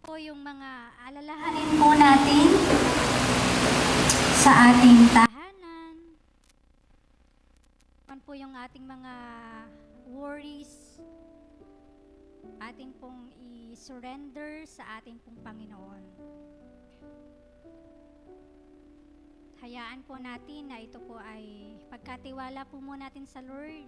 po yung mga alalahanin po natin sa ating tahanan. Ano po yung ating mga worries, ating pong i-surrender sa ating pong Panginoon. Hayaan po natin na ito po ay pagkatiwala po mo natin sa Lord.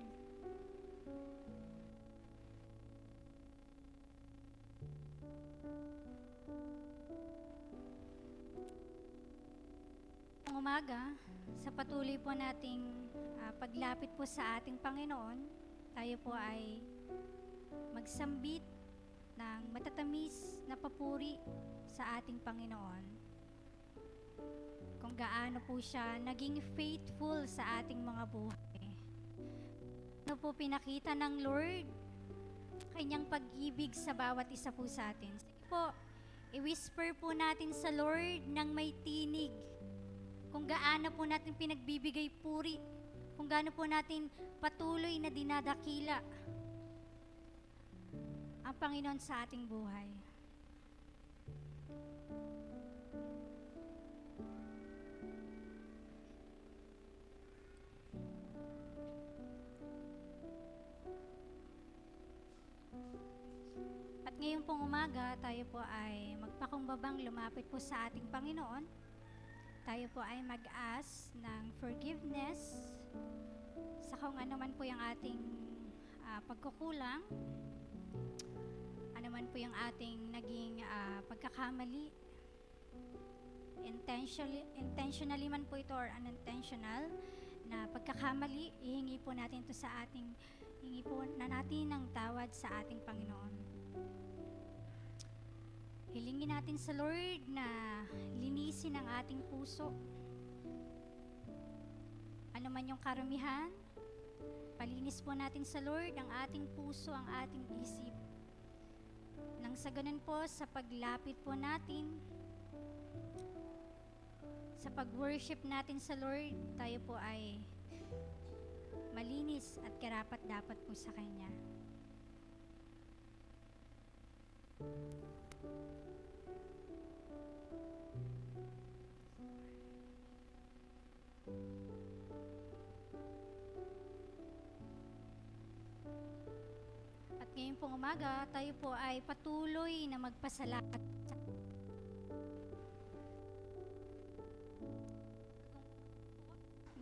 Umaga, sa patuloy po nating paglapit po sa ating Panginoon, tayo po ay magsambit ng matatamis na papuri sa ating Panginoon. Kung gaano po siya naging faithful sa ating mga buhay. Ano po pinakita ng Lord? Kanyang pag-ibig sa bawat isa po sa atin. Sige po, i-whisper po natin sa Lord ng may tinig. Kung gaano po natin pinagbibigay puri, kung gaano po natin patuloy na dinadakila ang Panginoon sa ating buhay. At ngayon pong umaga, tayo po ay magpakumbabang lumapit po sa ating Panginoon. Tayo po ay mag-ask ng forgiveness sa kung ano man po yung ating pagkukulang, ano man po yung ating naging pagkakamali, intentionally man po ito or unintentional na pagkakamali, ihingi po natin ito sa ating, hingi po na natin ng tawad sa ating Panginoon. Hilingin natin sa Lord na linisin ang ating puso. Ano man yung karamihan, palinis po natin sa Lord ang ating puso, ang ating isip. Nang sa ganun po, sa paglapit po natin, sa pag-worship natin sa Lord, tayo po ay malinis at karapat-dapat po sa Kanya. At ngayon pong umaga, tayo po ay patuloy na magpasalamat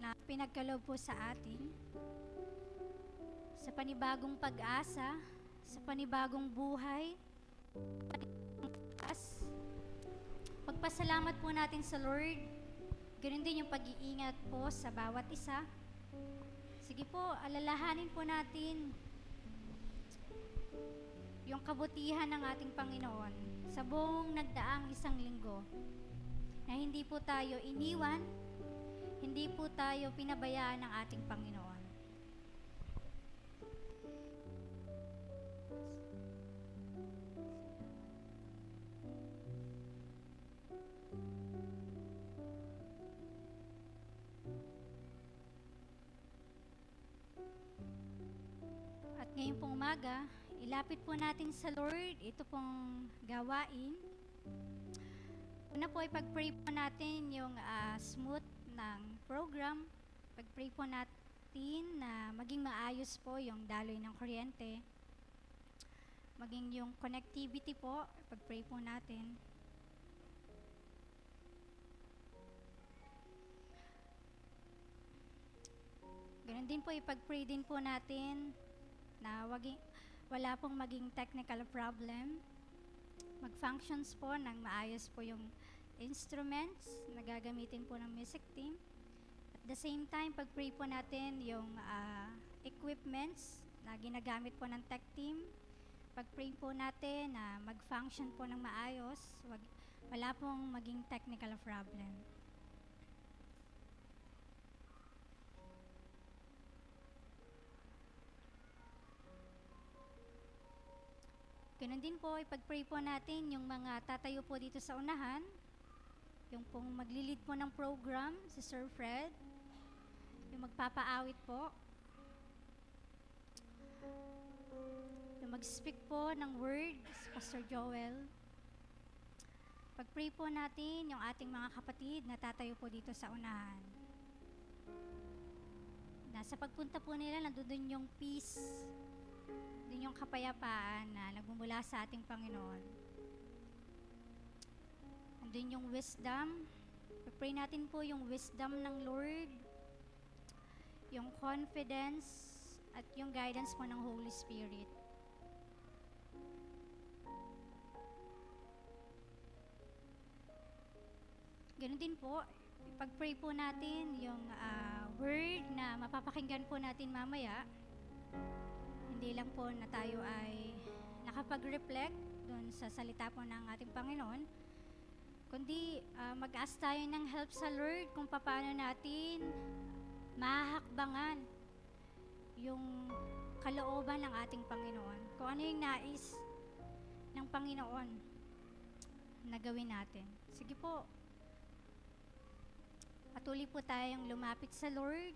na pinagkaloob po sa atin, sa panibagong pag-asa, sa panibagong buhay, pagpasalamat po natin sa Lord. Ganun din yung pag-iingat po sa bawat isa. Sige po, alalahanin po natin yung kabutihan ng ating Panginoon sa buong nagdaang isang linggo. Na hindi po tayo iniwan, hindi po tayo pinabayaan ng ating Panginoon. At ngayon pong umaga, ilapit po natin sa Lord ito pong gawain. Una po ay pag-pray po natin yung smooth ng program. Pag-pray po natin na maging maayos po yung daloy ng kuryente. Maging yung connectivity po, pag-pray po natin. Ganun din po, ipag-pray din po natin na wala pong maging technical problem. Mag-functions po ng maayos po yung instruments na gagamitin po ng music team. At the same time, pag-pray po natin yung equipments na ginagamit po ng tech team. Pag-pray po natin na mag-function po ng maayos, wala pong maging technical problem. Ganun din po, ipag-pray po natin yung mga tatayo po dito sa unahan, yung pong maglilid po ng program, si Sir Fred, yung magpapaawit po, yung mag-speak po ng word, si Pastor Joel, Pag-pray po natin yung ating mga kapatid na tatayo po dito sa unahan. Na sa pagpunta po nila, nandun yung peace, dun yung kapayapaan na nagmumula sa ating Panginoon. Nandun yung wisdom. Pag-pray natin po yung wisdom ng Lord, yung confidence, at yung guidance po ng Holy Spirit. Ganun din po, pag-pray po natin yung word na mapapakinggan po natin mamaya. Hindi lang po na tayo ay nakapag-reflect dun sa salita po ng ating Panginoon, kundi mag-ask tayo ng help sa Lord kung paano natin mahahakbangan yung kalooban ng ating Panginoon. Kung ano yung nais ng Panginoon na gawin natin. Sige po, patuloy po tayong lumapit sa Lord.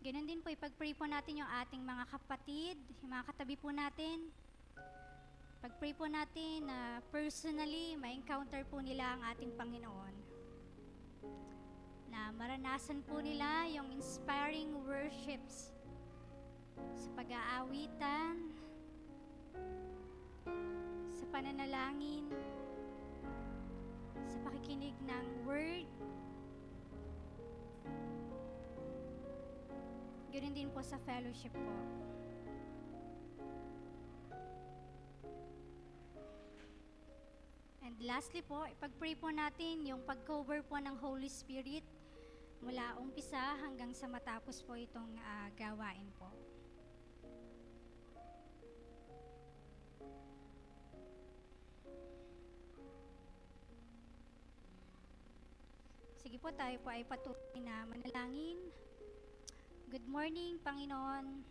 Ganun din po, ipag-pray po natin yung ating mga kapatid, yung mga katabi po natin. Pag-pray po natin na personally, ma-encounter po nila ang ating Panginoon. Na maranasan po nila yung inspiring worships sa pag-aawitan, sa pananalangin, sa pakikinig ng word. Ganun din po sa fellowship po. And lastly po, ipag-pray po natin yung pag-cover po ng Holy Spirit mula umpisa hanggang sa matapos po itong gawain po. Sige po, tayo po ay patuloy na manalangin. Good morning, Panginoon.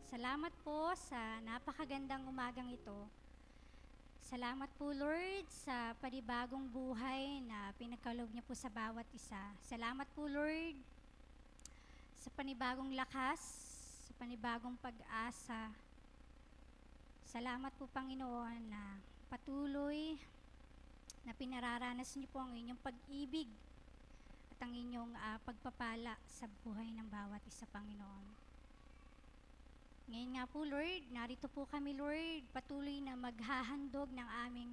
Salamat po sa napakagandang umagang ito. Salamat po, Lord, sa panibagong buhay na pinagkaloob niyo po sa bawat isa. Salamat po, Lord, sa panibagong lakas, sa panibagong pag-asa. Salamat po, Panginoon, na patuloy na pinararanas niyo po ang inyong pag-ibig at ang inyong pagpapala sa buhay ng bawat isa, Panginoon. Ngayon nga po, Lord, narito po kami, Lord, patuloy na maghahandog ng aming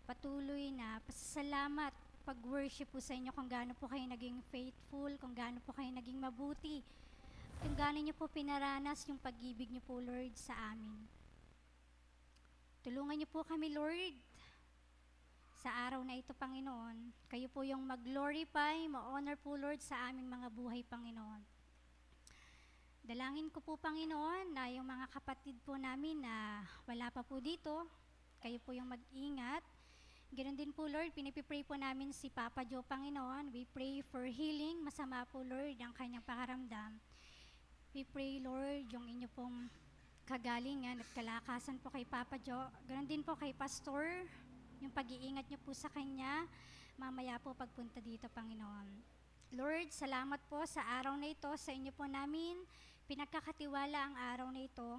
patuloy na pasasalamat, pag-worship po sa inyo kung gaano po kayo naging faithful, kung gaano po kayo naging mabuti, kung gaano niyo po pinaranas yung pag-ibig niyo po, Lord, sa amin. Tulungan niyo po kami, Lord, sa araw na ito, Panginoon. Kayo po yung mag-glorify, ma-honor po, Lord, sa aming mga buhay, Panginoon. Dalangin ko po, Panginoon, na yung mga kapatid po namin na wala pa po dito, kayo po yung mag-ingat. Ganoon din po, Lord, pinipipray po namin si Papa Joe, Panginoon. We pray for healing. Masama po, Lord, ang kanyang pakaramdam. We pray, Lord, yung inyo pong kagalingan at kalakasan po kay Papa Joe. Ganoon din po kay Pastor, yung pag-iingat niyo po sa kanya, mamaya po pagpunta dito, Panginoon. Lord, salamat po sa araw na ito, sa inyo po namin pinagkakatiwala ang araw na ito.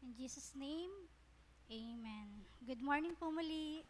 In Jesus' name, Amen. Good morning po muli.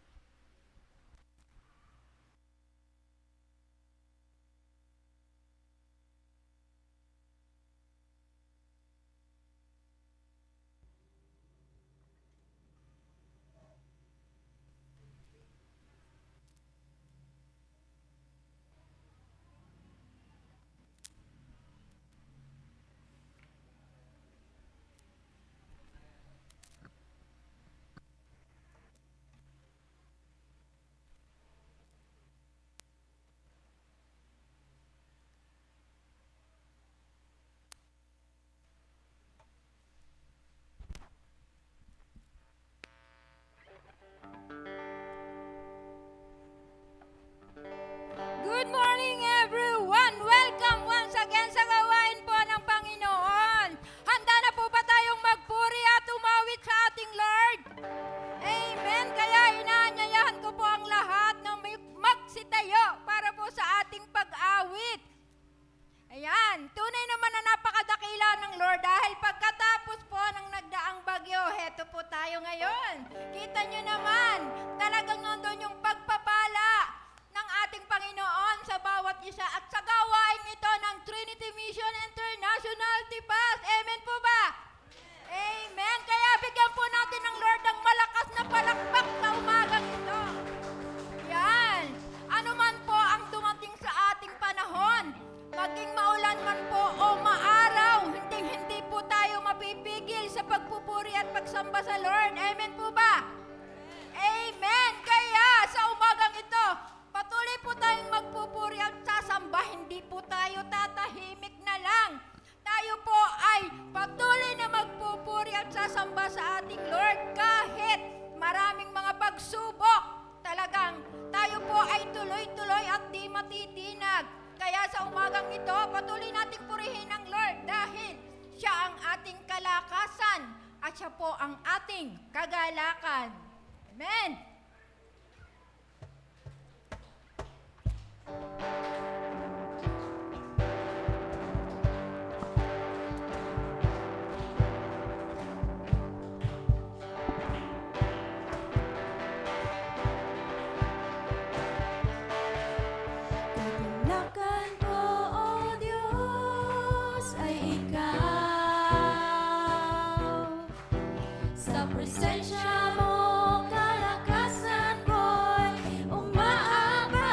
tayo ngayon. Kita nyo naman, talagang nandun yung pagpapala ng ating Panginoon sa bawat isa at sa gawain ito ng Trinity Mission International Tipas. Amen po ba? Amen. Kaya bigyan po natin ng Lord ng malakas na palakpak sa umagang ito. Yan. Ano man po ang dumating sa ating panahon, maging maulan man po o maaraw, hindi po tayo mapipigil sa pagpupuri at pagsamba sa Lord. Amen po ba? Amen. Kaya sa umagang ito, patuloy po tayong magpupuri at sasamba. Hindi po tayo tatahimik na lang. Tayo po ay patuloy na magpupuri at sasamba sa ating Lord kahit maraming mga pagsubok. Talagang tayo po ay tuloy-tuloy at di matitinag. Kaya sa umagang ito, patuloy nating purihin ang Lord dahil siya ang ating kalakasan at siya po ang ating kagalakan. Amen! Kagalakan ko, O Diyos, ay Ikaw. Sa presensya mo, kalakasan ko'y umaapaw.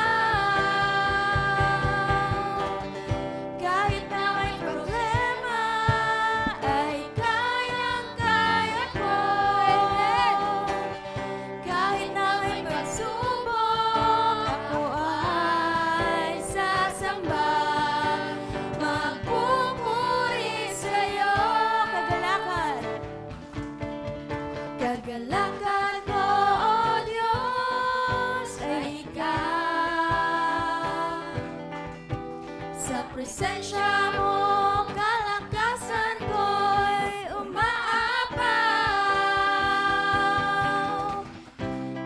Kahit na may problema, ay kayang-kaya ko. Kahit na may pagsubok, ako ay sasamba. Magpupuri sa'yo. Kagalakan ko, O Diyos, ay Ikaw. Sa presensya mo, kalakasan ko'y umaapaw.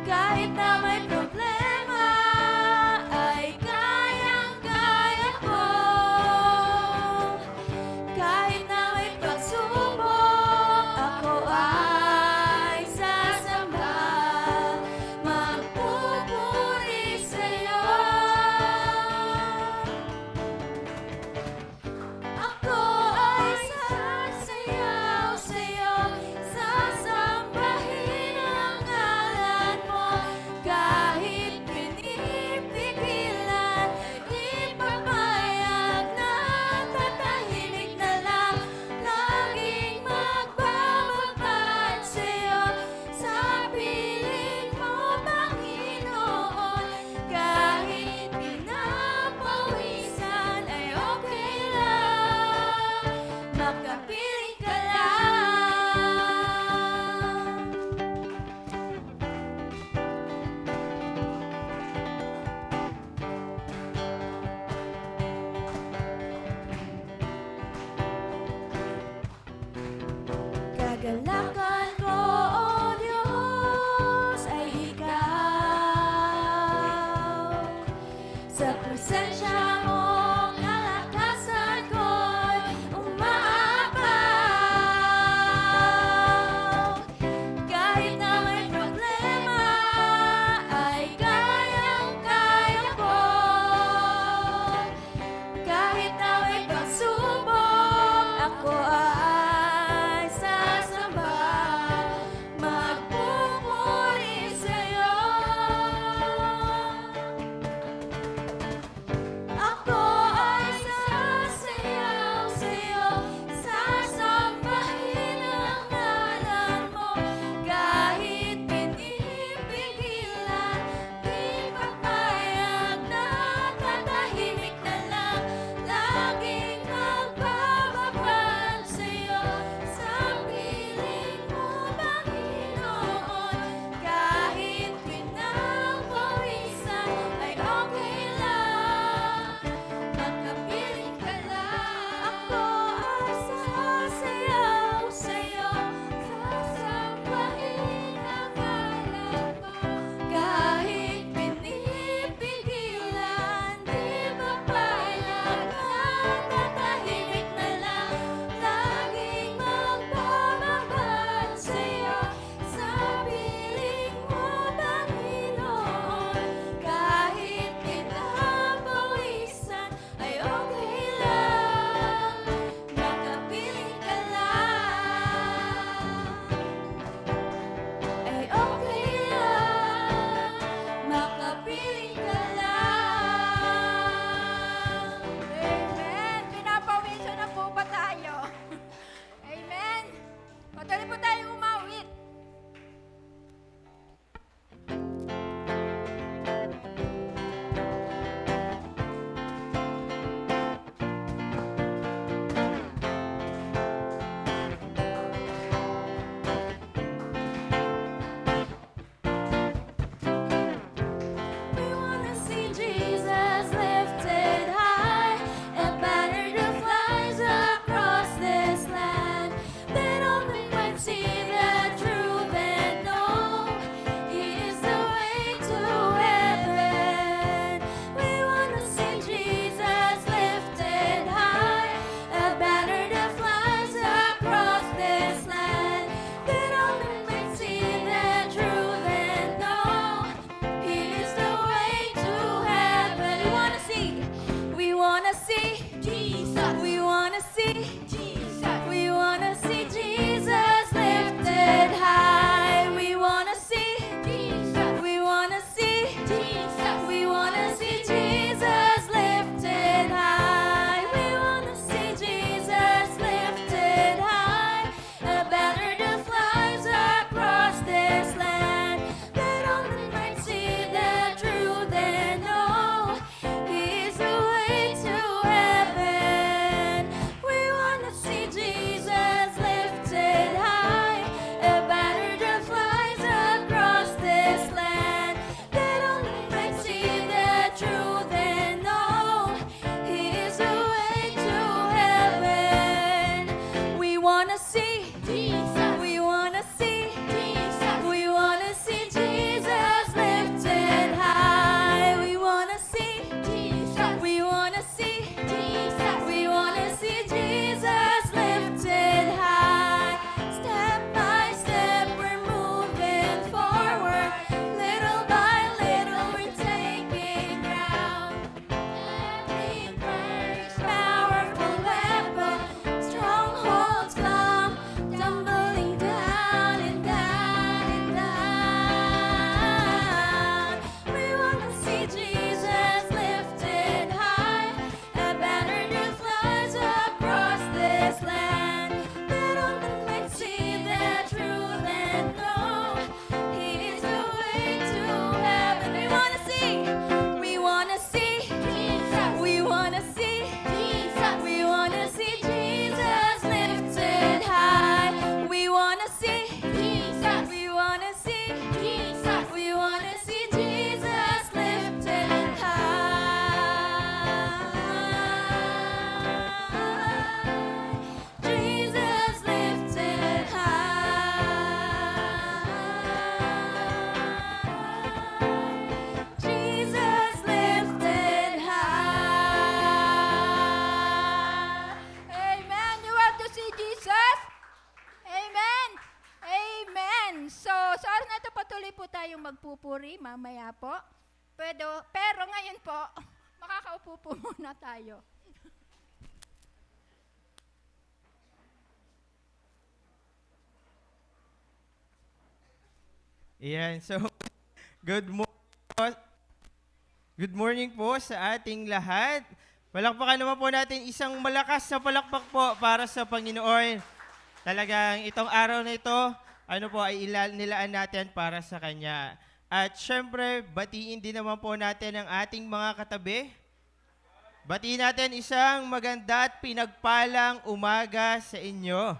Kahit na may problema, ay kayang-kaya ko. Kahit na may pagsubok, ako ay sasamba. Magpupuri sa'yo. Ako ay sasayaw sa'yo, sasambahin ang ngalan mo. Kahit pinipigilan, di papayag na tatahimik na lang. Laging magbababad sa'yo, sa piling mo, Panginoon. Kahit pinapawisan, ay okay lang. Makapiling ka lang. Kagalakan ko, O Diyos, ay Ikaw. Sa presensya mo, kalakasan ko'y umaapaw. Kahit na may problema, ay kayang-kaya ko. Kahit na may pagsubok, ako ay sasamba. patuloy po tayong magpupuri mamaya po. Pero ngayon po, makakaupo po muna tayo. Ayan, so good morning po. Good morning po sa ating lahat. Palakpakan naman po natin isang malakas na palakpak po para sa Panginoon. Talagang itong araw na ito, ay nilaan natin para sa Kanya. At syempre, batiin din naman po natin ang ating mga katabi. Batiin natin isang maganda at pinagpalang umaga sa inyo.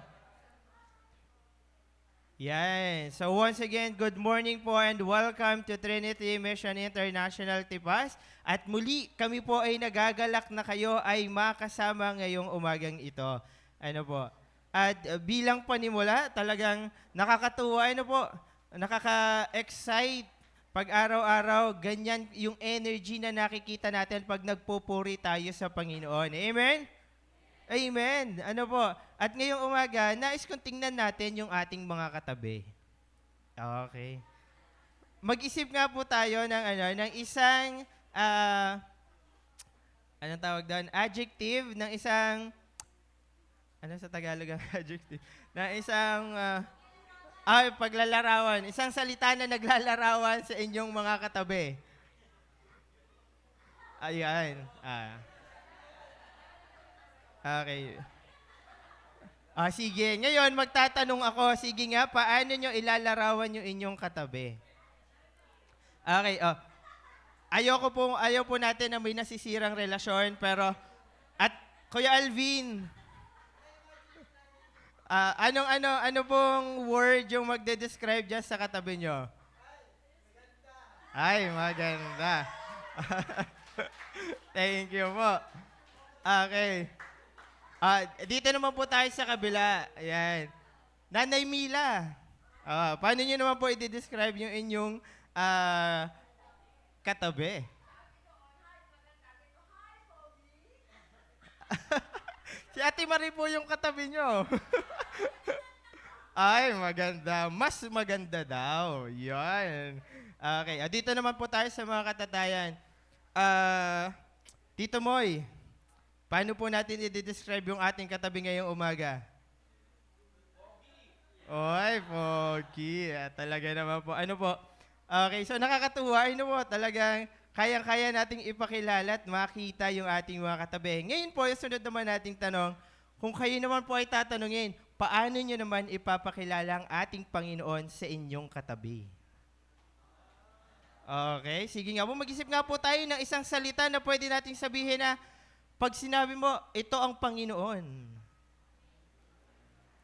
Yan. So once again, good morning po and welcome to Trinity Mission International Tipas. At muli, kami po ay nagagalak na kayo ay makasama ngayong umagang ito. Ano po? At bilang panimula, talagang nakakatuwa, nakaka-excite pag araw-araw, ganyan yung energy na nakikita natin pag nagpupuri tayo sa Panginoon. Amen? Amen. Ano po? At ngayong umaga, nais kong tingnan natin yung ating mga katabi. Okay. Mag-isip nga po tayo ng isang, anong tawag doon? Adjective, ng isang, ano sa Tagalog ang adjective? Na isang, paglalarawan. Isang salita na naglalarawan sa inyong mga katabi. Ayan. Okay. Sige. Ngayon, magtatanong ako. Sige nga, paano nyo ilalarawan yung inyong katabi? Okay. Ayaw po natin na may nasisirang relasyon, pero, at Kuya Alvin, ano pong word yung magde-describe dyan sa katabi nyo? Ay, maganda. Thank you po. Okay. Dito naman po tayo sa kabila. Ayan. Nanay Mila. Paano nyo naman po i-describe yung inyong katabi? Si Ate Marie po yung katabi nyo. Ay, maganda. Mas maganda daw. Yan. Okay. Dito naman po tayo sa mga katatayan. Tito Moy, paano po natin i-describe yung ating katabi ngayong umaga? Oy, pogi. Talaga naman po. Ano po? Okay, so nakakatuwa. Ano po? Talagang kayang-kaya nating ipakilala at makita yung ating mga katabi. Ngayon po, yung sunod naman nating tanong, kung kayo naman po ay tatanungin, paano nyo naman ipapakilala ang ating Panginoon sa inyong katabi? Okay, sige nga po. Mag-isip nga po tayo ng isang salita na pwede nating sabihin na pag sinabi mo, ito ang Panginoon.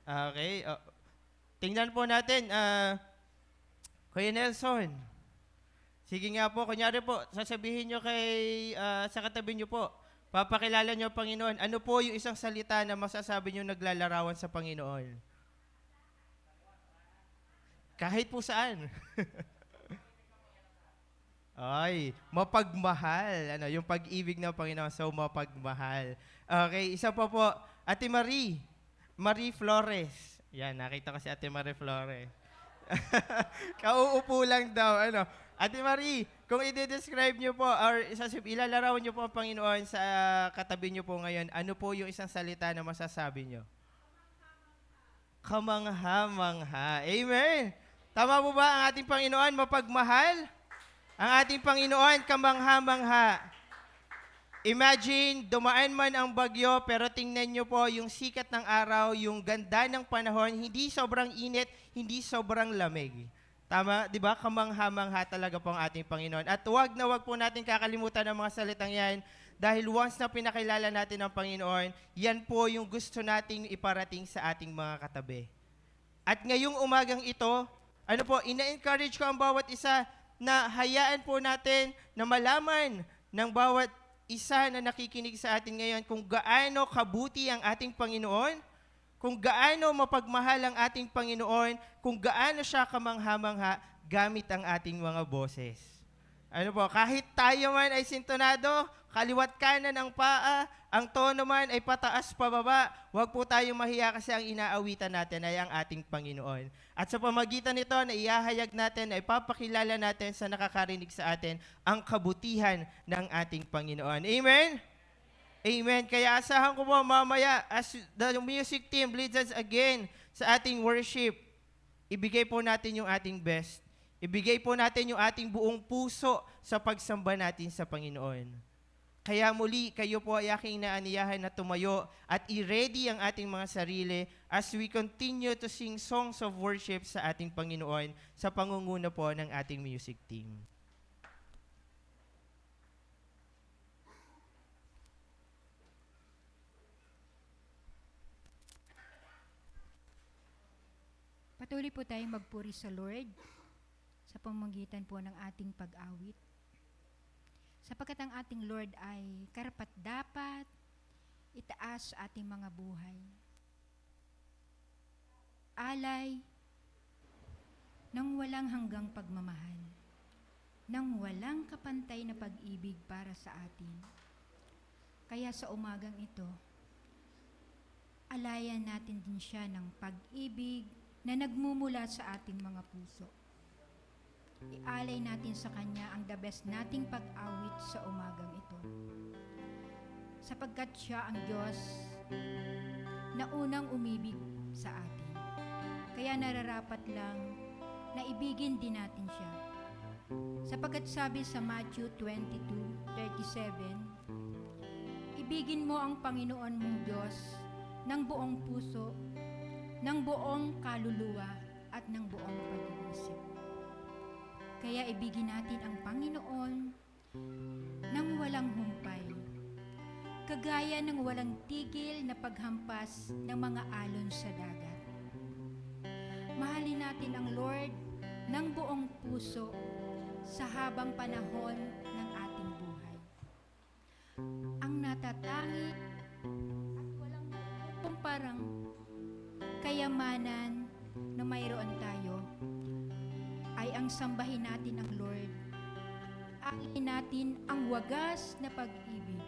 Okay. Tingnan po natin. Kuya Nelson. Sige nga po. Kunyari po, sasabihin nyo sa katabi nyo po, papakilala nyo ang Panginoon. Ano po yung isang salita na masasabi nyo naglalarawan sa Panginoon? Kahit po saan. Ay, mapagmahal. Yung pag-ibig ng Panginoon, so mapagmahal. Okay, isa pa po. Ate Marie. Marie Flores. Yan, nakita ko si Ate Marie Flores. Kauupo lang daw. Ate Marie, kung i-describe nyo po or ilalarawan nyo po ang Panginoon sa katabi nyo po ngayon, ano po yung isang salita na masasabi nyo? Kamangha-mangha. Amen. Tama po ba ang ating Panginoon mapagmahal? Ang ating Panginoon, kamangha-mangha. Imagine, dumaan man ang bagyo, pero tingnan nyo po yung sikat ng araw, yung ganda ng panahon, hindi sobrang init, hindi sobrang lamig. Tama, di ba? Kamangha-mangha talaga po ang ating Panginoon. At wag po natin kakalimutan ang mga salitang yan, dahil once na pinakilala natin ang Panginoon, yan po yung gusto nating iparating sa ating mga katabi. At ngayong umagang ito, ina-encourage ko ang bawat isa na hayaan po natin na malaman ng bawat isa na nakikinig sa atin ngayon kung gaano kabuti ang ating Panginoon, kung gaano mapagmahal ang ating Panginoon, kung gaano siya kamangha-mangha gamit ang ating mga boses. Ano po, kahit tayo man ay sintonado, kaliwat kanan ang paa, ang tono man ay pataas pababa, huwag po tayong mahiya kasi ang inaawitan natin ay ang ating Panginoon. At sa pamagitan nito na iahayag natin, ay papakilala natin sa nakakarinig sa atin ang kabutihan ng ating Panginoon. Amen? Amen. Kaya asahan ko po mamaya as the music team leads us again sa ating worship, ibigay po natin yung ating best. Ibigay po natin yung ating buong puso sa pagsamba natin sa Panginoon. Kaya muli, kayo po ay aking naaniyahan na tumayo at i-ready ang ating mga sarili as we continue to sing songs of worship sa ating Panginoon sa pangunguna po ng ating music team. Patuloy po tayong magpuri sa Lord sa pamamagitan po ng ating pag-awit. Sapagkat ang ating Lord ay karapat-dapat itaas sa ating mga buhay. Alay ng walang hanggang pagmamahal, ng walang kapantay na pag-ibig para sa atin. Kaya sa umagang ito, alayan natin din siya ng pag-ibig na nagmumula sa ating mga puso. Ialay natin sa Kanya ang the best nating pag-awit sa umagang ito. Sapagkat siya ang Diyos na unang umibig sa atin. Kaya nararapat lang na ibigin din natin siya. Sapagkat sabi sa Matthew 22:37, ibigin mo ang Panginoon mong Diyos ng buong puso, ng buong kaluluwa at ng buong pag-iisip. Kaya ibigin natin ang Panginoon ng walang humpay, kagaya ng walang tigil na paghampas ng mga alon sa dagat. Mahalin natin ang Lord ng buong puso sa habang panahon ng ating buhay. Ang natatangi at walang kumparang kayamanan na mayroon tayo ay ang sambahin natin ang Lord. Alin natin ang wagas na pag-ibig.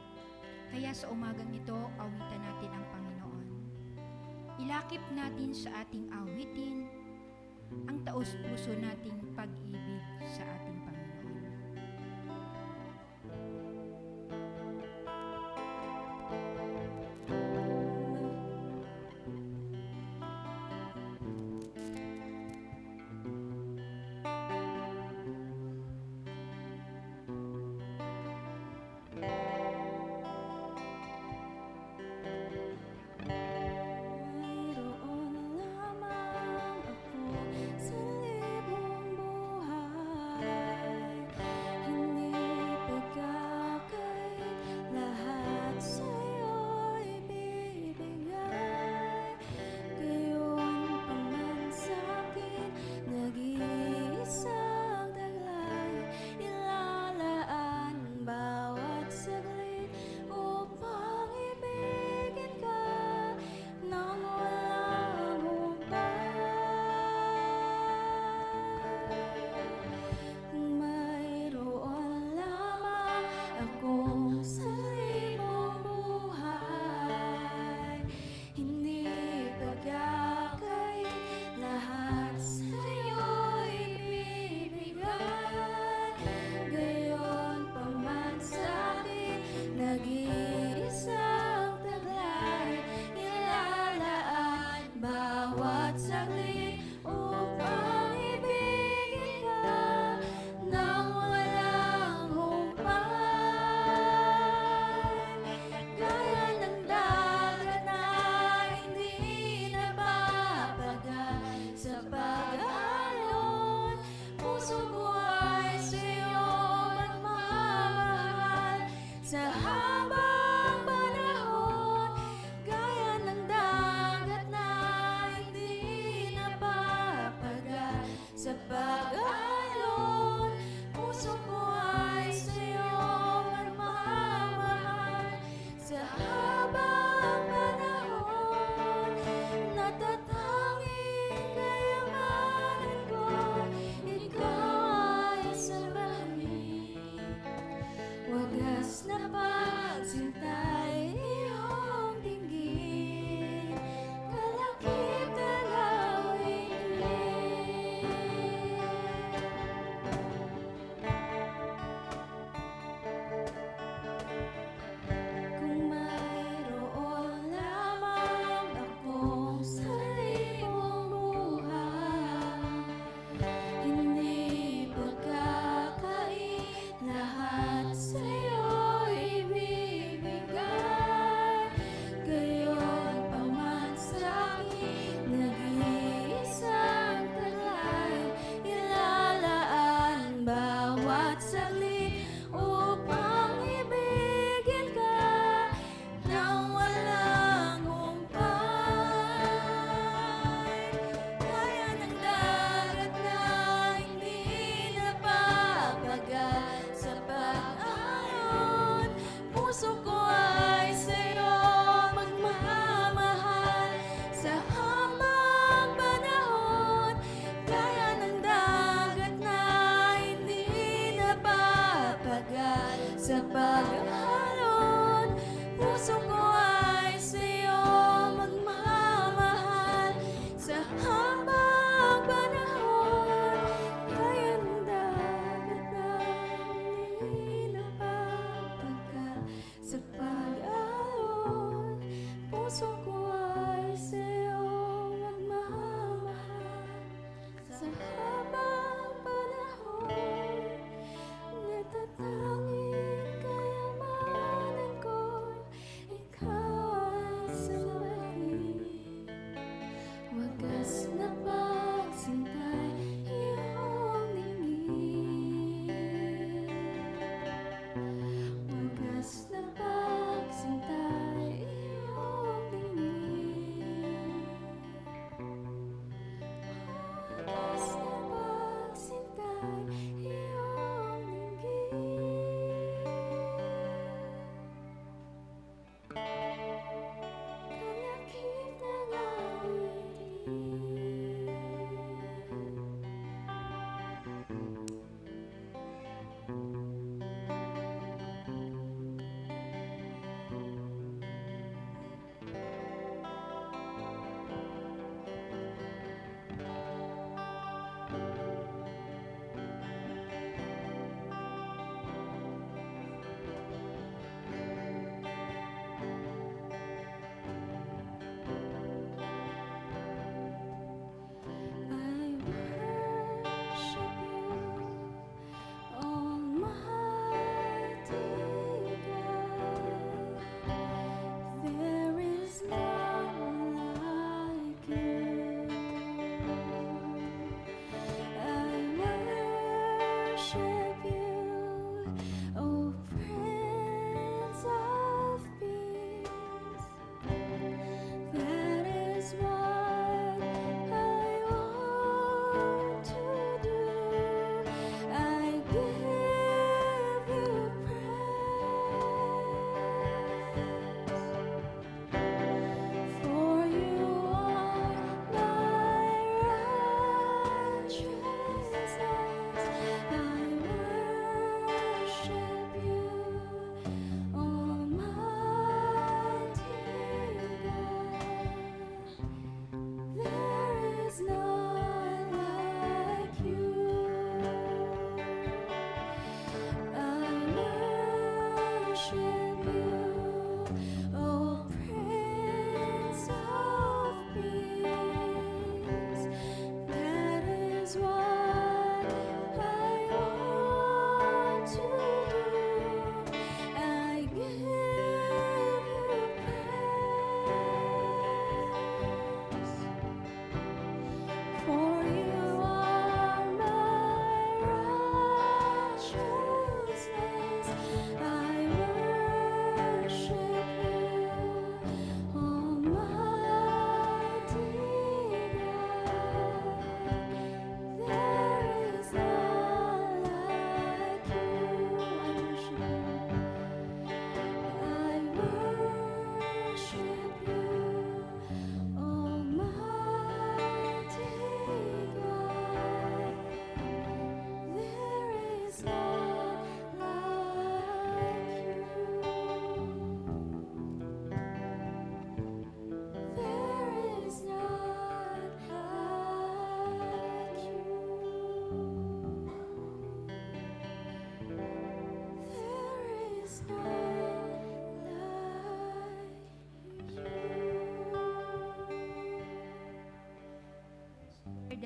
Kaya sa umagang ito, awitan natin ang Panginoon. Ilakip natin sa ating awitin ang taos-puso nating pag-ibig sa ating Panginoon. Mayroon lamang ako sa libong buhay, hindi pagkakait, lahat sa'yo'y bibigay. Gayon pa man sa'kin, nag-iisang taglay, ilalaan bawat saglit upang ibigin ka nang walang humpay. Kung mayroon lamang akong sa libong buhay, hindi pagkakait, lahat sa'yo'y ibibigay. Gayon pa man sa'kin, nag-iisang taglay, ilalaan bawat saglit upang ibigin ka nang walang humpay. Gaya ng dagat na hindi nababaga sa pag-alon, puso ko ay sa'yo magmamahal sa habang panahon. Gaya ng dagat na hindi nababaga sa pag-alon, puso ko ay sa'yo magmamahal sa habang panahon. Natatanging kayamanan ko, ikaw ay sambahin.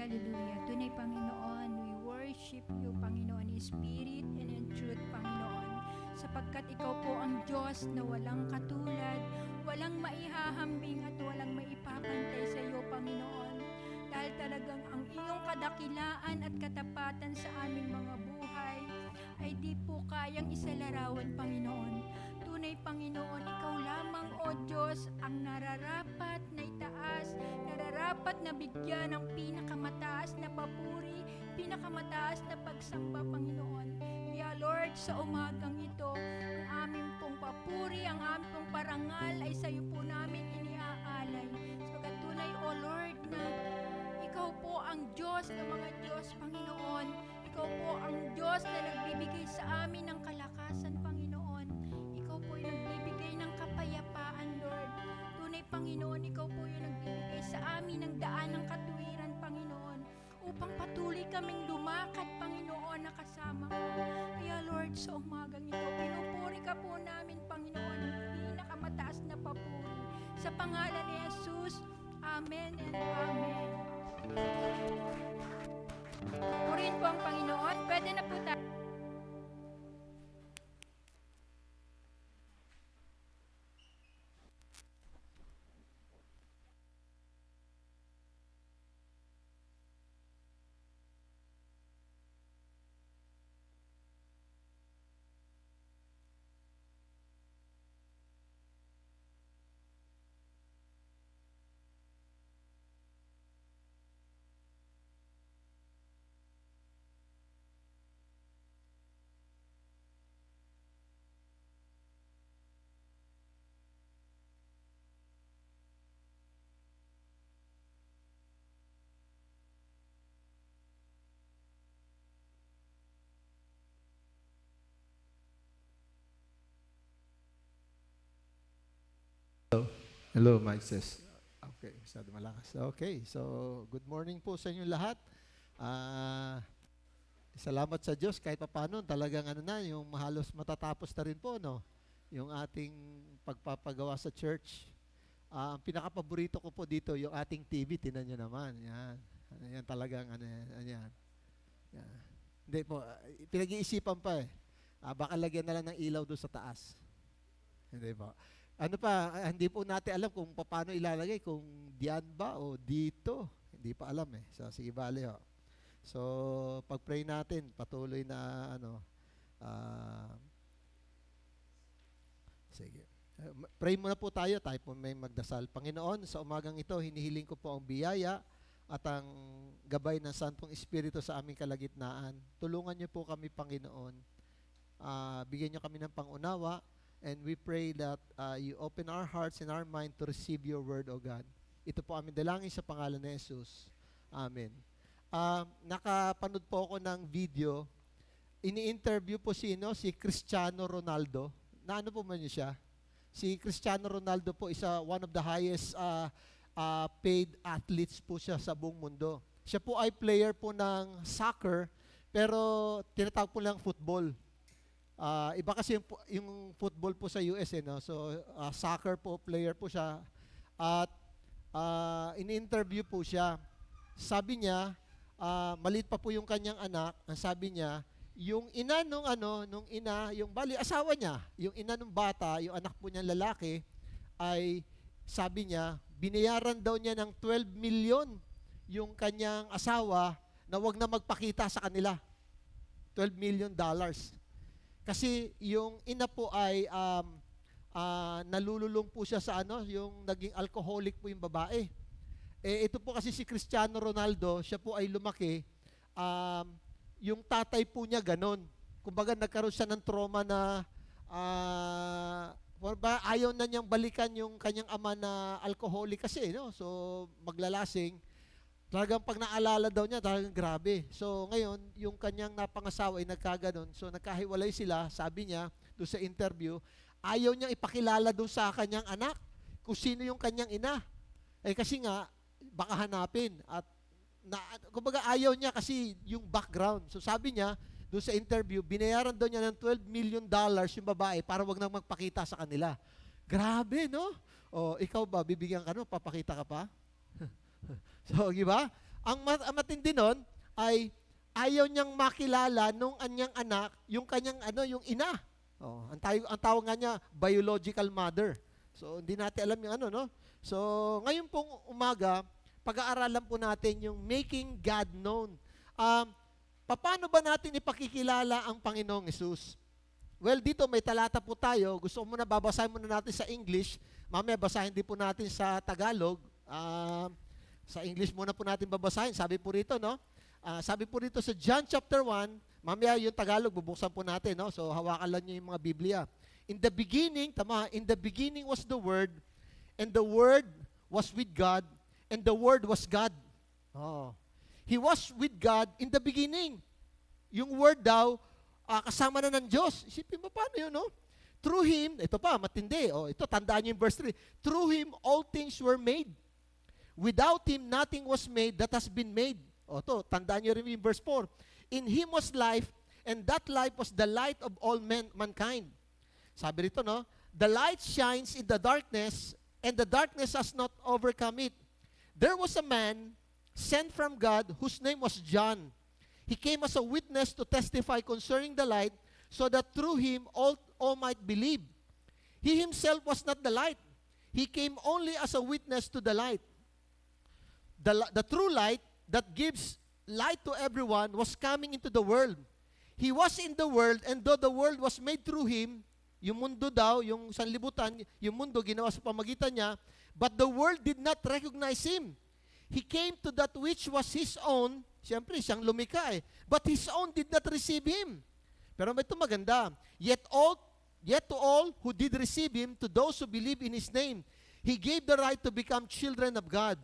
Hallelujah. Tunay, Panginoon, we worship you, Panginoon, in spirit and in truth, Panginoon. Sapagkat ikaw po ang Diyos na walang katulad, walang maihahambing at walang maipapantay sa iyo, Panginoon. Dahil talagang ang iyong kadakilaan at katapatan sa aming mga buhay ay di po kayang isalarawan, Panginoon. Tunay, Panginoon, ikaw lamang, O Diyos, ang nararapat na itaas, nararapat na bigyan ng pinakamataas na papuri, pinakamataas na pagsamba, Panginoon. Kaya Lord, sa umagang ito, ang aming pong papuri, ang aming pong parangal ay sa iyo po namin iniaalay. Sapagat tunay, O Lord, na ikaw po ang Diyos ng mga Diyos, Panginoon. Ikaw po ang Diyos na nagbibigay sa amin ng kalakasan, Panginoon. Ikaw po yung nagbibigay ng kapayapaan, Lord. Tunay, Panginoon, ikaw po yung nagbibigay sa amin ng daan ng katuwiran, Panginoon, upang patuloy kaming lumakad, Panginoon, na kasama ka. Kaya, Lord, sa umagang ito, pinupuri ka po namin, Panginoon, ang pinakamataas na papuri. Sa pangalan ni Jesus, Amen and Amen. Purihin po ang Panginoon. Pwede na po tayo. Hello, Mike says. Okay, masyado malakas. Okay, so good morning po sa inyo lahat. Salamat sa Diyos kahit paano talagang ano na, yung halos matatapos na rin po, no? Yung ating pagpapagawa sa church. Ang pinaka-paborito ko po dito, yung ating TV, tinan nyo naman. Yan. Yan talagang, yan. Yan. Hindi po, pinag-iisipan pa eh. Baka lagyan na lang ng ilaw doon sa taas. Hindi po. Ano pa, hindi po natin alam kung paano ilalagay, kung diyan ba o dito. Hindi pa alam eh. So, sige, bali ho. So, pag-pray natin, patuloy na sige. Pray muna po tayo po may magdasal. Panginoon, sa umagang ito, hinihiling ko po ang biyaya at ang gabay ng Santong Espiritu sa aming kalagitnaan. Tulungan niyo po kami, Panginoon. Bigyan niyo kami ng pangunawa. And we pray that you open our hearts and our mind to receive your word, O God. Ito po aming dalangin sa pangalan ni Jesus. Amen. Nakapanood po ako ng video. Ini-interview po si Cristiano Ronaldo. Na ano po man niyo siya? Si Cristiano Ronaldo po is one of the highest paid athletes po siya sa buong mundo. Siya po ay player po ng soccer, pero tinatawag po lang football. Iba kasi yung football po sa US, no? So, soccer po, player po siya. At in-interview po siya. Sabi niya, maliit pa po yung kanyang anak. Ang sabi niya, yung ina yung asawa niya, yung ina nung bata, yung anak po niyang lalaki, ay sabi niya, binayaran daw niya ng 12 million yung kanyang asawa na wag na magpakita sa kanila. $12 million. Kasi yung ina po ay nalululong po siya sa yung naging alcoholic po yung babae. Ito po kasi si Cristiano Ronaldo, siya po ay lumaki, yung tatay po niya ganon. Kumbaga nagkaroon siya ng trauma na ayaw na niyang balikan yung kanyang ama na alcoholic kasi, no? So maglalasing. Talagang pag naalala daw niya, talagang grabe. So ngayon, yung kanyang napangasawa ay nagkaganon. So nagkahiwalay sila, sabi niya, doon sa interview, ayaw niyang ipakilala doon sa kanyang anak kung sino yung kanyang ina. Kasi nga, baka hanapin. At kumbaga ayaw niya kasi yung background. So sabi niya, doon sa interview, binayaran daw niya ng $12 million yung babae para wag nang magpakita sa kanila. Grabe, no? O, ikaw ba, bibigyan ka, no? Papakita ka pa? So, di ba? ang matindi nun ay ayaw niyang makilala nung anyang anak, yung kanyang yung ina. Oh, ang tawag nga niya biological mother. So hindi natin alam yung no. So ngayon pong umaga, pag-aaralan po natin yung making God known. Paano ba natin ipakikilala ang Panginoong Hesus? Well, dito may talata po tayo. Gusto ko muna babasahin muna natin sa English. Mamaya basahin din po natin sa Tagalog. Sa English muna po natin babasahin. Sabi po rito, no? Sabi po rito sa John chapter 1, mamaya yung Tagalog, bubuksan po natin, no? So hawakan lang niyo yung mga Biblia. In the beginning was the Word, and the Word was with God, and the Word was God. Oh. He was with God in the beginning. Yung Word daw, kasama na ng Diyos. Isipin mo paano yun, no? Through Him, ito pa, matindi. Oh, ito, tandaan niyo yung verse 3. Through Him, all things were made. Without Him, nothing was made that has been made. O to, tandaan niyo rin yung verse 4. In Him was life, and that life was the light of all mankind. Sabi rito, no? The light shines in the darkness, and the darkness has not overcome it. There was a man sent from God whose name was John. He came as a witness to testify concerning the light, so that through him all might believe. He himself was not the light. He came only as a witness to the light. The true light that gives light to everyone was coming into the world. He was in the world, and though the world was made through him, yung mundo daw, yung sanlibutan, yung mundo ginawa sa pamagitan niya, but the world did not recognize him. He came to that which was his own. Siyempre, siyang lumikha eh. But his own did not receive him. Pero ito maganda. Yet to all who did receive him, to those who believe in his name, he gave the right to become children of God.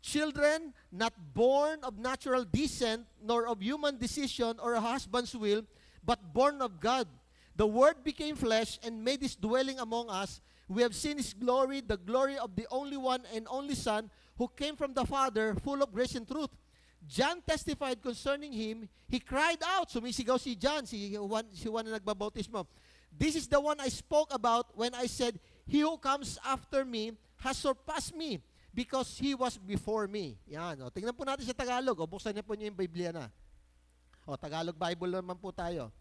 Children not born of natural descent, nor of human decision or a husband's will, but born of God. The Word became flesh and made his dwelling among us. We have seen his glory, the glory of the only one and only Son, who came from the Father, full of grace and truth. John testified concerning him. He cried out. Sumisigaw si John, si Juan na nagbabautismo. This is the one I spoke about when I said, He who comes after me has surpassed me, because he was before me. Yan. O, tingnan po natin sa Tagalog. O, buksan niyo po niyo yung Biblia na. O, Tagalog Bible naman po tayo.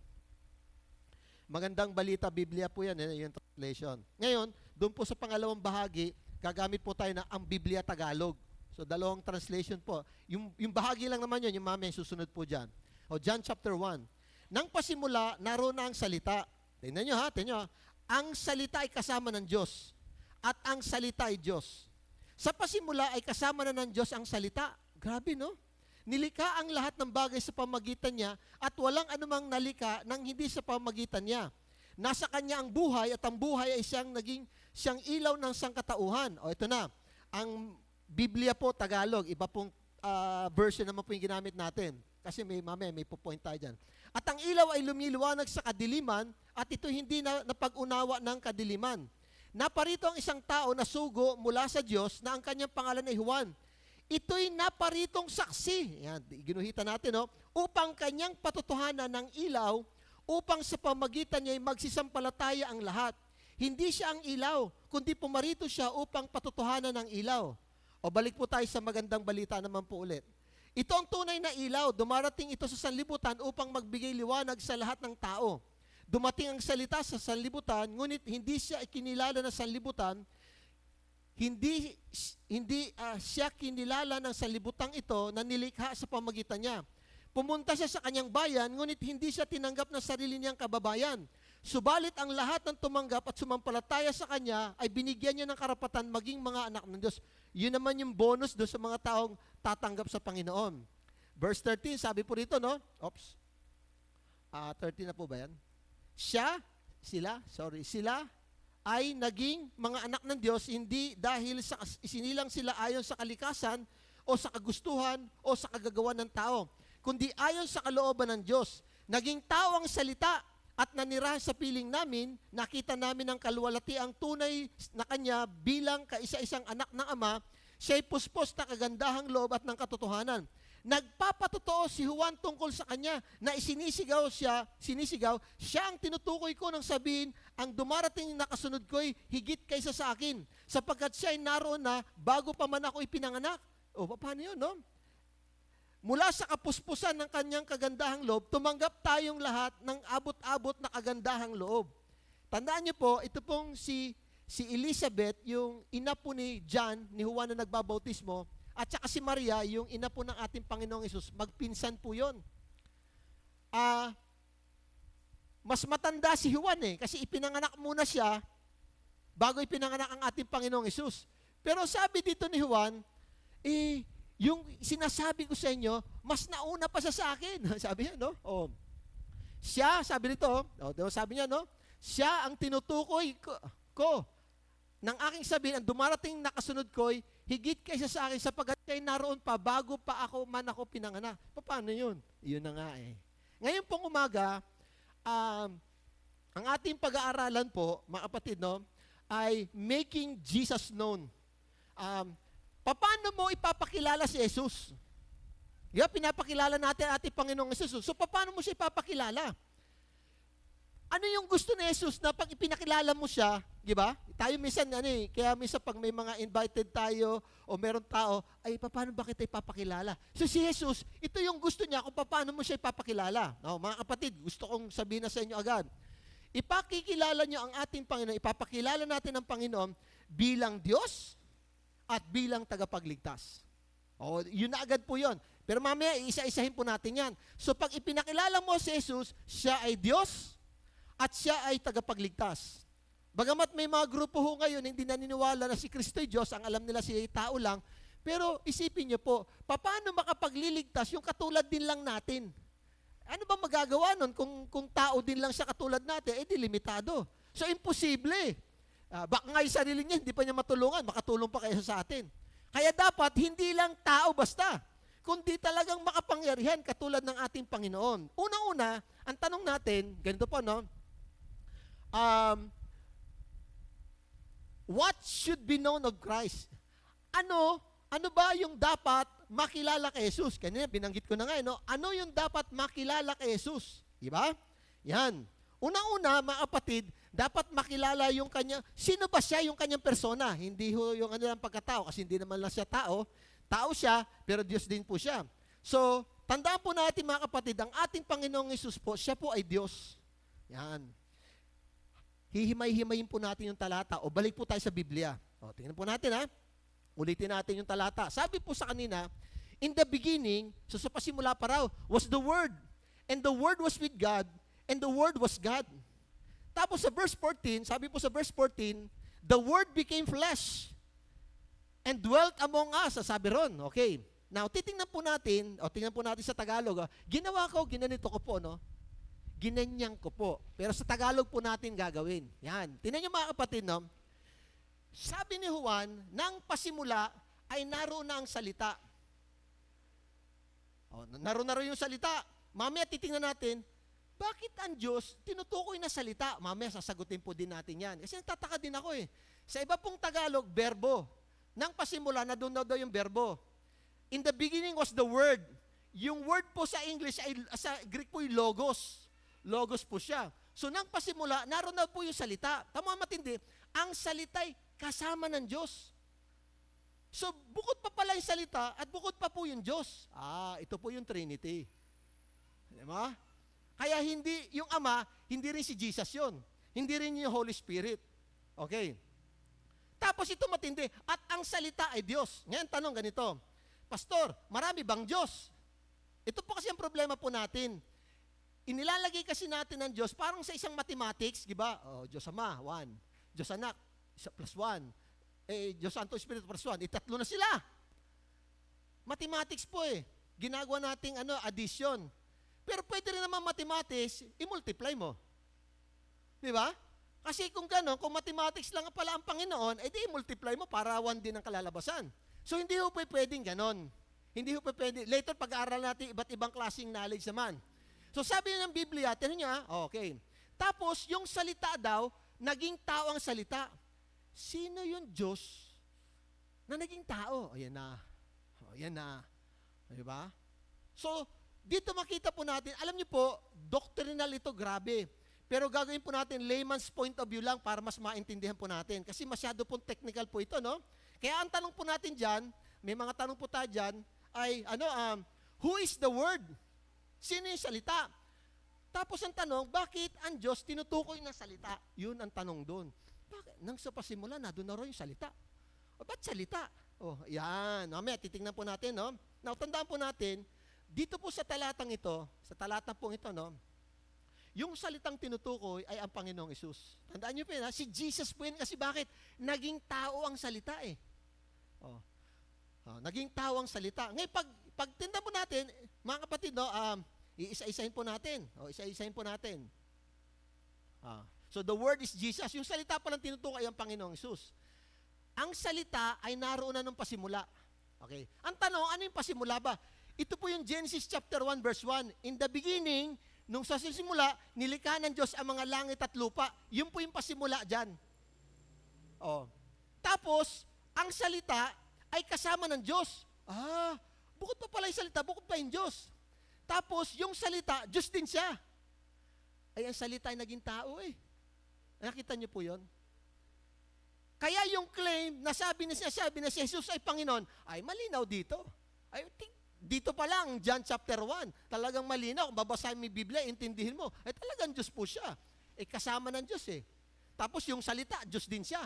Magandang balita, Biblia po yan, yung translation. Ngayon, doon po sa pangalawang bahagi, gagamit po tayo na ang Biblia Tagalog. So, dalawang translation po. Yung bahagi lang naman yun, yung mamaya susunod po dyan. O, John chapter 1. Nang pasimula, naroon na ang salita. Tingnan nyo ha, tingnan nyo. Ang salita ay kasama ng Diyos. At ang salita ay Diyos. Sa pasimula ay kasama na ng Diyos ang salita. Grabe, no? Nilikha ang lahat ng bagay sa pamagitan niya at walang anumang nalikha nang hindi sa pamagitan niya. Nasa kanya ang buhay at ang buhay ay siyang ilaw ng sangkatauhan. O ito na, ang Biblia po, Tagalog, iba pong version naman po yung ginamit natin. Kasi may point tayo dyan. At ang ilaw ay lumiliwanag sa kadiliman at ito hindi na napag-unawa ng kadiliman. Naparito ang isang tao na sugo mula sa Diyos na ang kanyang pangalan ay Juan. Ito'y naparitong saksi, yan, ginuhitan natin, no? Upang kanyang patotohanan ng ilaw, upang sa pamagitan niya ay magsisampalataya ang lahat. Hindi siya ang ilaw, kundi pumarito siya upang patotohanan ng ilaw. O balik po tayo sa magandang balita naman po ulit. Ito ang tunay na ilaw, dumarating ito sa sanlibutan upang magbigay liwanag sa lahat ng tao. Dumating ang salita sa sanlibutan, ngunit hindi siya kinilala ng sanlibutan. Hindi siya kinilala ng sanlibutang ito na nilikha sa pamagitan niya. Pumunta siya sa kanyang bayan, ngunit hindi siya tinanggap ng sarili niyang kababayan. Subalit ang lahat ng tumanggap at sumampalataya sa kanya ay binigyan niya ng karapatan maging mga anak ng Diyos. Yun naman yung bonus doon sa mga taong tatanggap sa Panginoon. Verse 13, sabi po rito, no? 13 na po ba yan? Sila ay naging mga anak ng Diyos hindi dahil sa isinilang sila ayon sa kalikasan o sa kagustuhan o sa kagagawan ng tao, kundi ayon sa kalooban ng Diyos. Naging tao ang salita at nanirahan sa piling namin, nakita namin ang kaluwalhatiang tunay na kanya bilang kaisa-isang anak ng Ama. Siya'y puspos na kagandahang loob at ng katotohanan. Nagpapatotoo si Juan tungkol sa kanya na sinisigaw siya ang tinutukoy ko nang sabihin, ang dumarating na kasunod ko'y higit kaysa sa akin, sapagkat siya'y naroon na bago pa man ako ipinanganak. O, paano yun, no? mula sa kapuspusan ng kanyang kagandahang loob, tumanggap tayong lahat ng abot-abot na kagandahang loob. Tandaan niyo po, ito pong si Elizabeth, yung ina po ni John, ni Juan na nagbabautismo, at saka si Maria, yung ina po ng ating Panginoong Hesus, magpinsan po yun. Mas matanda si Juan kasi ipinanganak muna siya bago ipinanganak ang ating Panginoong Hesus. Pero sabi dito ni Juan, yung sinasabi ko sa inyo, mas nauna pa siya sa akin. Sabi niya, no? Siya, sabi nito, sabi niya, no? Siya ang tinutukoy ko ng aking sabihin, ang dumarating na kasunod ko'y higit kaysa sa akin sapagkat siya'y naroon pa bago pa ako pinanganak. Paano yun? Yun na nga Ngayon pong umaga, ang ating pag-aaralan po, mga kapatid, no, ay making Jesus known. Paano mo ipapakilala si Jesus? Pinapakilala natin ang ating Panginoong Jesus. So, paano mo siya ipapakilala? Ano yung gusto ni Jesus na pag ipinakilala mo siya, di ba? Tayo minsan, kaya minsan pag may mga invited tayo o meron tao, ay paano ba kita ipapakilala? So si Jesus, ito yung gusto niya kung paano mo siya ipapakilala. No, mga kapatid, gusto kong sabihin na sa inyo agad. Ipakikilala niyo ang ating Panginoon, ipapakilala natin ang Panginoon bilang Diyos at bilang tagapagligtas. Yun na agad po yun. Pero mamaya, isa-isahin po natin yan. So pag ipinakilala mo si Jesus, siya ay Diyos, at siya ay tagapagligtas. Bagamat may mga grupo ho ngayon hindi naniniwala na si Kristo ay Diyos, ang alam nila siya ay tao lang, pero isipin niyo po, paano makapagliligtas yung katulad din lang natin? Ano ba magagawa nun kung tao din lang siya katulad natin? Di limitado. So imposible. Baka nga yung sarili niya, hindi pa niya matulungan, makatulong pa kaysa sa atin. Kaya dapat hindi lang tao basta, kundi talagang makapangyarihan katulad ng ating Panginoon. Una-una, ang tanong natin, ganito po, no? What should be known of Christ? Ano ba yung dapat makilala kay Jesus? Kanina binanggit ko na nga, no? Ano yung dapat makilala kay Jesus? Diba? Yan. Unang-una, mga kapatid, dapat makilala yung kanya, sino ba siya yung kanyang persona? Hindi ho yung lang pagkatao, kasi hindi naman lang siya tao. Tao siya, pero Diyos din po siya. So, tandaan po natin mga kapatid, ang ating Panginoong Jesus po, siya po ay Diyos. Yan. Hihimay-himayin po natin yung talata o balik po tayo sa Biblia. Tingnan po natin Ulitin natin yung talata. Sabi po sa kanina, in the beginning, so sa pasimula pa raw, was the Word. And the Word was with God, and the Word was God. Tapos sa verse 14, sabi po sa verse 14, the Word became flesh and dwelt among us, sabi ron. Okay. Now, tingnan po natin sa Tagalog. Ginawa ko, ginanito ko po, no? Ginanyang ko po. Pero sa Tagalog po natin gagawin. Yan. Tingnan niyo mga kapatid, no? Sabi ni Juan, nang pasimula ay naroon na ang salita. Naroon na rin yung salita. Mamaya titingnan natin, bakit ang Diyos tinutukoy na salita? Mamaya sasagutin po din natin yan. Kasi nagtataka din ako Sa iba pong Tagalog, verbo. Nang pasimula, na doon daw yung verbo. In the beginning was the Word. Yung word po sa English, sa Greek po yung logos. Logos po siya. So nang pasimula, naroon na po yung salita. Tama matindi, ang salita'y kasama ng Diyos. So bukod pa pala yung salita at bukod pa po yung Diyos. Ito po yung Trinity. Diba? Kaya hindi, yung Ama, hindi rin si Jesus yun. Hindi rin yung Holy Spirit. Okay. Tapos ito matindi, at ang salita ay Diyos. Ngayon tanong ganito, Pastor, marami bang Diyos? Ito po kasi ang problema po natin. Inilalagay kasi natin ng Diyos parang sa isang mathematics, di ba? Diyos Ama, 1. Diyos Anak, plus 1. Diyos Santo Espiritu plus 1. Tatlo na sila. Mathematics po Ginagawa nating addition. Pero pwede rin naman mathematics, i-multiply mo. Di ba? Kasi kung gano'n, kung mathematics lang pala ang Panginoon, di i-multiply mo para 1 din ang kalalabasan. So hindi ho pwedeng gano'n. Hindi ho pwede. Later, pag-aaral natin iba't ibang klaseng knowledge naman. So sabi ng Biblia, tinan niyo okay. Tapos yung salita daw, naging tao ang salita. Sino yung Diyos na naging tao? Ayan na. Ayan na. Diba? So, dito makita po natin, alam niyo po, doctrinal ito, grabe. Pero gagawin po natin layman's point of view lang para mas maintindihan po natin. Kasi masyado pong technical po ito, no? Kaya ang tanong po natin dyan, may mga tanong po tayo dyan, ay Who is the Word? Sino yung salita? Tapos ang tanong, bakit ang Diyos tinutukoy ng salita? Yun ang tanong doon. Bakit? Nang sa pasimula, doon na rin yung salita. O, ba't salita? Oh, yan. Mamaya, titingnan po natin, no? Now, tandaan po natin, dito po sa talatang ito, sa talatang po ito, no? Yung salitang tinutukoy ay ang Panginoong Hesus. Tandaan niyo po yun, ha? Si Jesus po yun kasi bakit? Naging tao ang salita eh. Oh. Oh, naging tao ang salita. Ngayon, pag tinda po natin, mga kapatid, no, iisa-isahin po natin. O, isa-isahin po natin. So, the word is Jesus. Yung salita pa lang tinutukoy ay ang Panginoong Hesus. Ang salita ay naroon na nung pasimula. Okay? Ang tanong, ano yung pasimula ba? Ito po yung Genesis chapter 1 verse 1. In the beginning, nung sa simula, nilikha ng Diyos ang mga langit at lupa. Yun po yung pasimula dyan. Oh. Tapos, ang salita ay kasama ng Diyos. Bukod pa pala yung salita, bukod pa yung Diyos. Tapos, yung salita, Diyos din siya. Ay, ang salita ay naging tao eh. Nakita niyo po yun? Kaya yung claim na sabi na si Jesus ay Panginoon, ay malinaw dito. Ay, dito pa lang, John chapter 1, talagang malinaw. Kung babasahin mo yung Biblia, intindihin mo, ay talagang Diyos po siya. Kasama ng Diyos eh. Tapos yung salita, Diyos din siya.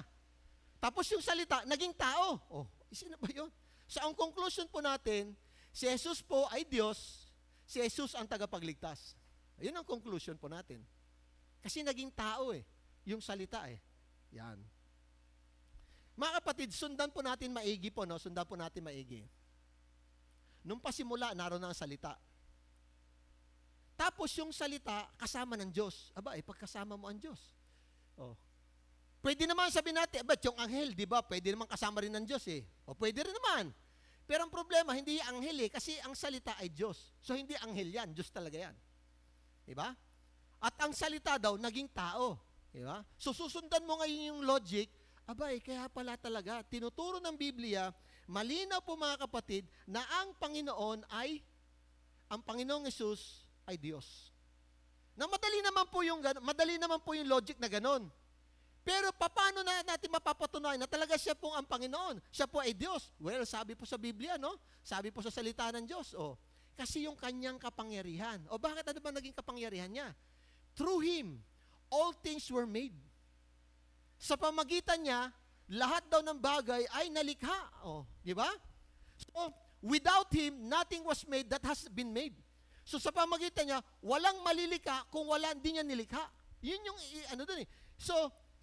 Tapos yung salita, naging tao. Oh, isa na ba yun? So ang conclusion po natin, si Jesus po ay Diyos, si Jesus ang tagapagligtas. Ayun ang conclusion po natin. Kasi naging tao eh, yung salita eh. Yan. Mga kapatid, sundan po natin maigi po, no? Sundan po natin maigi. Nung pasimula, naroon na ang salita. Tapos yung salita, kasama ng Diyos. Aba, pagkasama mo ang Diyos. Oh. Pwede naman sabihin natin, ba't yung anghel, di ba? Pwede naman kasama rin ng Diyos eh. O pwede rin naman. Pero ang problema, hindi yung anghel eh, kasi ang salita ay Diyos. So hindi anghel yan, Diyos talaga yan. Di ba? At ang salita daw, naging tao. Di ba? So susundan mo ngayon yung logic, kaya pala talaga, tinuturo ng Biblia, malinaw po mga kapatid, na ang Panginoong Hesus ay Diyos. Na madali naman po yung logic na ganon. Pero paano natin mapapatunayan na talaga siya pong ang Panginoon? Siya po ay Diyos. Well, sabi po sa Biblia, no? Sabi po sa salita ng Diyos, kasi yung kanyang kapangyarihan. Bakit ano ba naging kapangyarihan niya? Through Him, all things were made. Sa pamagitan niya, lahat daw ng bagay ay nalikha. Di ba? So, without Him, nothing was made that has been made. So, sa pamagitan niya, walang malilika kung wala din niya nilikha. Yun yung, dun eh. So,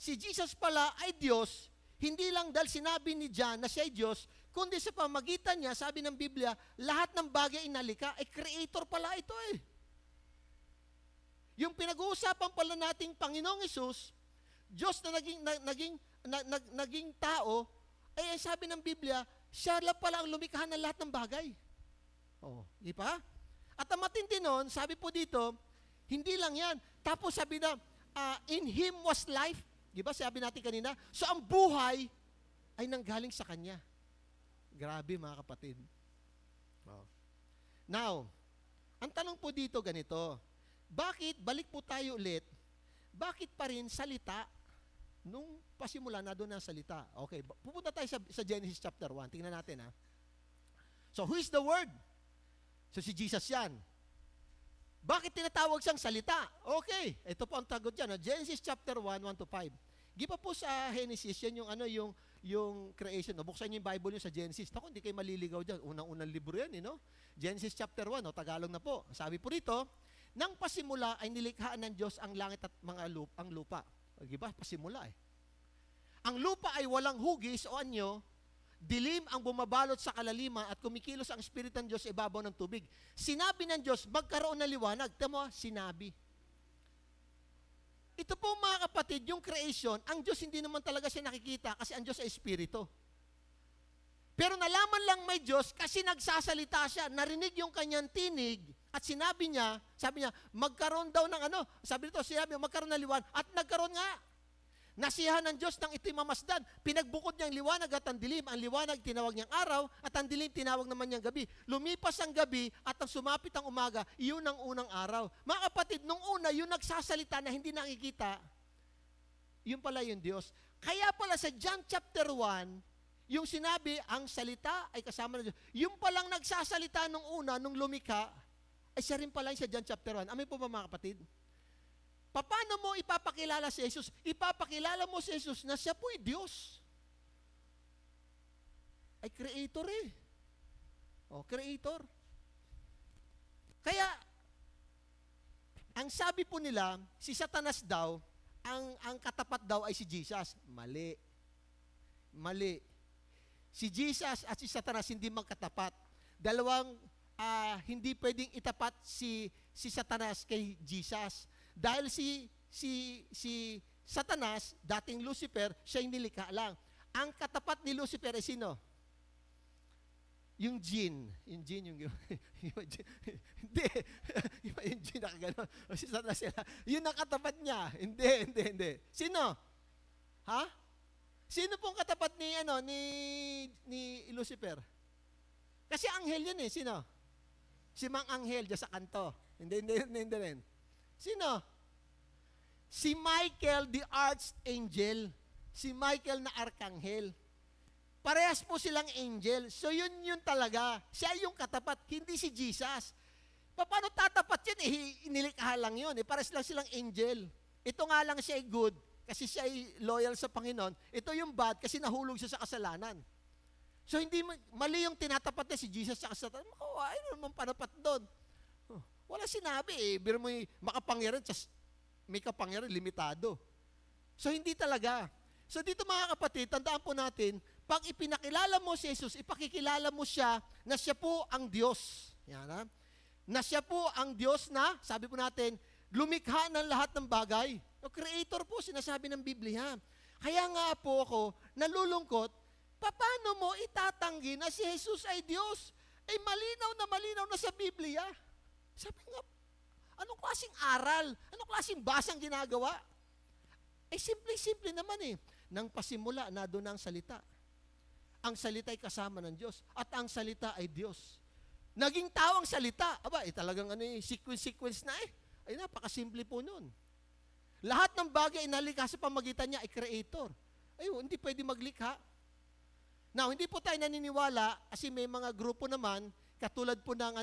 si Jesus pala ay Diyos, hindi lang dahil sinabi ni John na siya ay Diyos, kundi sa pamagitan niya, sabi ng Biblia, lahat ng bagay ay nalikha, creator pala ito eh. Yung pinag-uusapan pala nating Panginoong Hesus, Diyos na naging tao, ay sabi ng Biblia, siya lang pala ang lumikha ng lahat ng bagay. Di ba? At ang matindi nun, sabi po dito, hindi lang yan. Tapos sabi na, in Him was life. Di ba? Sabi natin kanina. So ang buhay ay nanggaling sa Kanya. Grabe mga kapatid. Now, ang tanong po dito ganito, balik po tayo ulit, bakit pa rin salita nung pasimula na doon ang salita? Okay, pupunta tayo sa Genesis chapter 1. Tingnan natin ha. So, who is the Word? So, si Jesus yan. Bakit tinatawag siyang salita? Okay, ito po ang tagot dyan. Genesis chapter 1, 1 to 5. Giba po sa Genesis, yan yung creation. Buksan niyo yung Bible niyo sa Genesis. Naku, hindi kayo maliligaw dyan. Unang-unang libro yan, Genesis chapter 1, Tagalog na po. Sabi po rito, nang pasimula ay nilikhaan ng Diyos ang langit at ang lupa. Diba? Pasimula eh. Ang lupa ay walang hugis o anyo, dilim ang bumabalot sa kalaliman at kumikilos ang Espiritu ng Diyos sa ibabaw ng tubig. Sinabi ng Diyos, magkaroon ng liwanag. Tama, sinabi. Ito po mga kapatid, yung creation, ang Diyos hindi naman talaga siya nakikita kasi ang Diyos ay Espiritu. Pero nalaman lang may Diyos kasi nagsasalita siya, narinig yung kanyang tinig at sabi niya, magkaroon daw ng sinabi niya, magkaroon ng liwanag at nagkaroon nga. Nasiyahan ng Diyos nang ito'y mamasdan. Pinagbukod niyang liwanag at ang dilim. Ang liwanag tinawag niyang araw at ang dilim tinawag naman niyang gabi. Lumipas ang gabi at ang sumapit ang umaga, iyon ang unang araw. Mga kapatid, nung una, yung nagsasalita na hindi nakikita, yun pala yung Diyos. Kaya pala sa John chapter 1, yung sinabi, ang salita ay kasama ng Diyos. Yung palang nagsasalita nung una, nung lumikha, ay siya rin pala sa John chapter 1. Amin po ba mga kapatid? Paano mo ipapakilala si Jesus? Ipapakilala mo si Jesus na siya po'y Diyos. Ay creator eh. O, creator. Kaya, ang sabi po nila, si Satanas daw, ang katapat daw ay si Jesus. Mali. Mali. Si Jesus at si Satanas hindi magkatapat. Dalawang hindi pwedeng itapat si Satanas kay Jesus. Dahil si Satanas, dating Lucifer, siya yung nilikha lang. Ang katapat ni Lucifer ay sino? Yung jinn. Yung jinn, hindi. Yung jinn nakagano. Si Satanas sila. Yun ang katapat niya. Hindi. Sino? Ha? Sino pong katapat ni Lucifer? Kasi anghel yun eh. Sino? Si Mang Anghel dyan sa kanto. Hindi rin. Sino? Si Michael the Archangel. Si Michael na Arkanghel. Parehas po silang angel. So yun talaga. Siya yung katapat, hindi si Jesus. Paano tatapat yun? Inilikha lang yun. Parehas lang silang angel. Ito nga lang siya ay good kasi siya ay loyal sa Panginoon. Ito yung bad kasi nahulog siya sa kasalanan. So hindi mali yung tinatapat niya si Jesus sa kasalanan. Ano naman panapat doon? Wala sinabi eh. Biro mo yung makapangyarihan, may kapangyarihan, limitado. So hindi talaga. So dito mga kapatid, tandaan po natin, pag ipinakilala mo si Jesus, ipakikilala mo siya na siya po ang Diyos. Yan ha? Na siya po ang Diyos na, sabi po natin, lumikha ng lahat ng bagay. O creator po, sinasabi ng Biblia. Kaya nga po ako, nalulungkot, paano mo itatanggi na si Jesus ay Diyos? Eh malinaw na sa Biblia. Sabi nga, anong klaseng aral? Anong klaseng basang ginagawa? Eh, simple naman eh. Nang pasimula, na doon ang salita. Ang salita ay kasama ng Diyos. At ang salita ay Diyos. Naging tao ang salita. Aba, talagang sequence na eh. Ay, napakasimple po nun. Lahat ng bagay na nalikha sa pamagitan niya ay creator. Ay, hindi pwede maglikha. Now, hindi po tayo naniniwala kasi may mga grupo naman, katulad po ng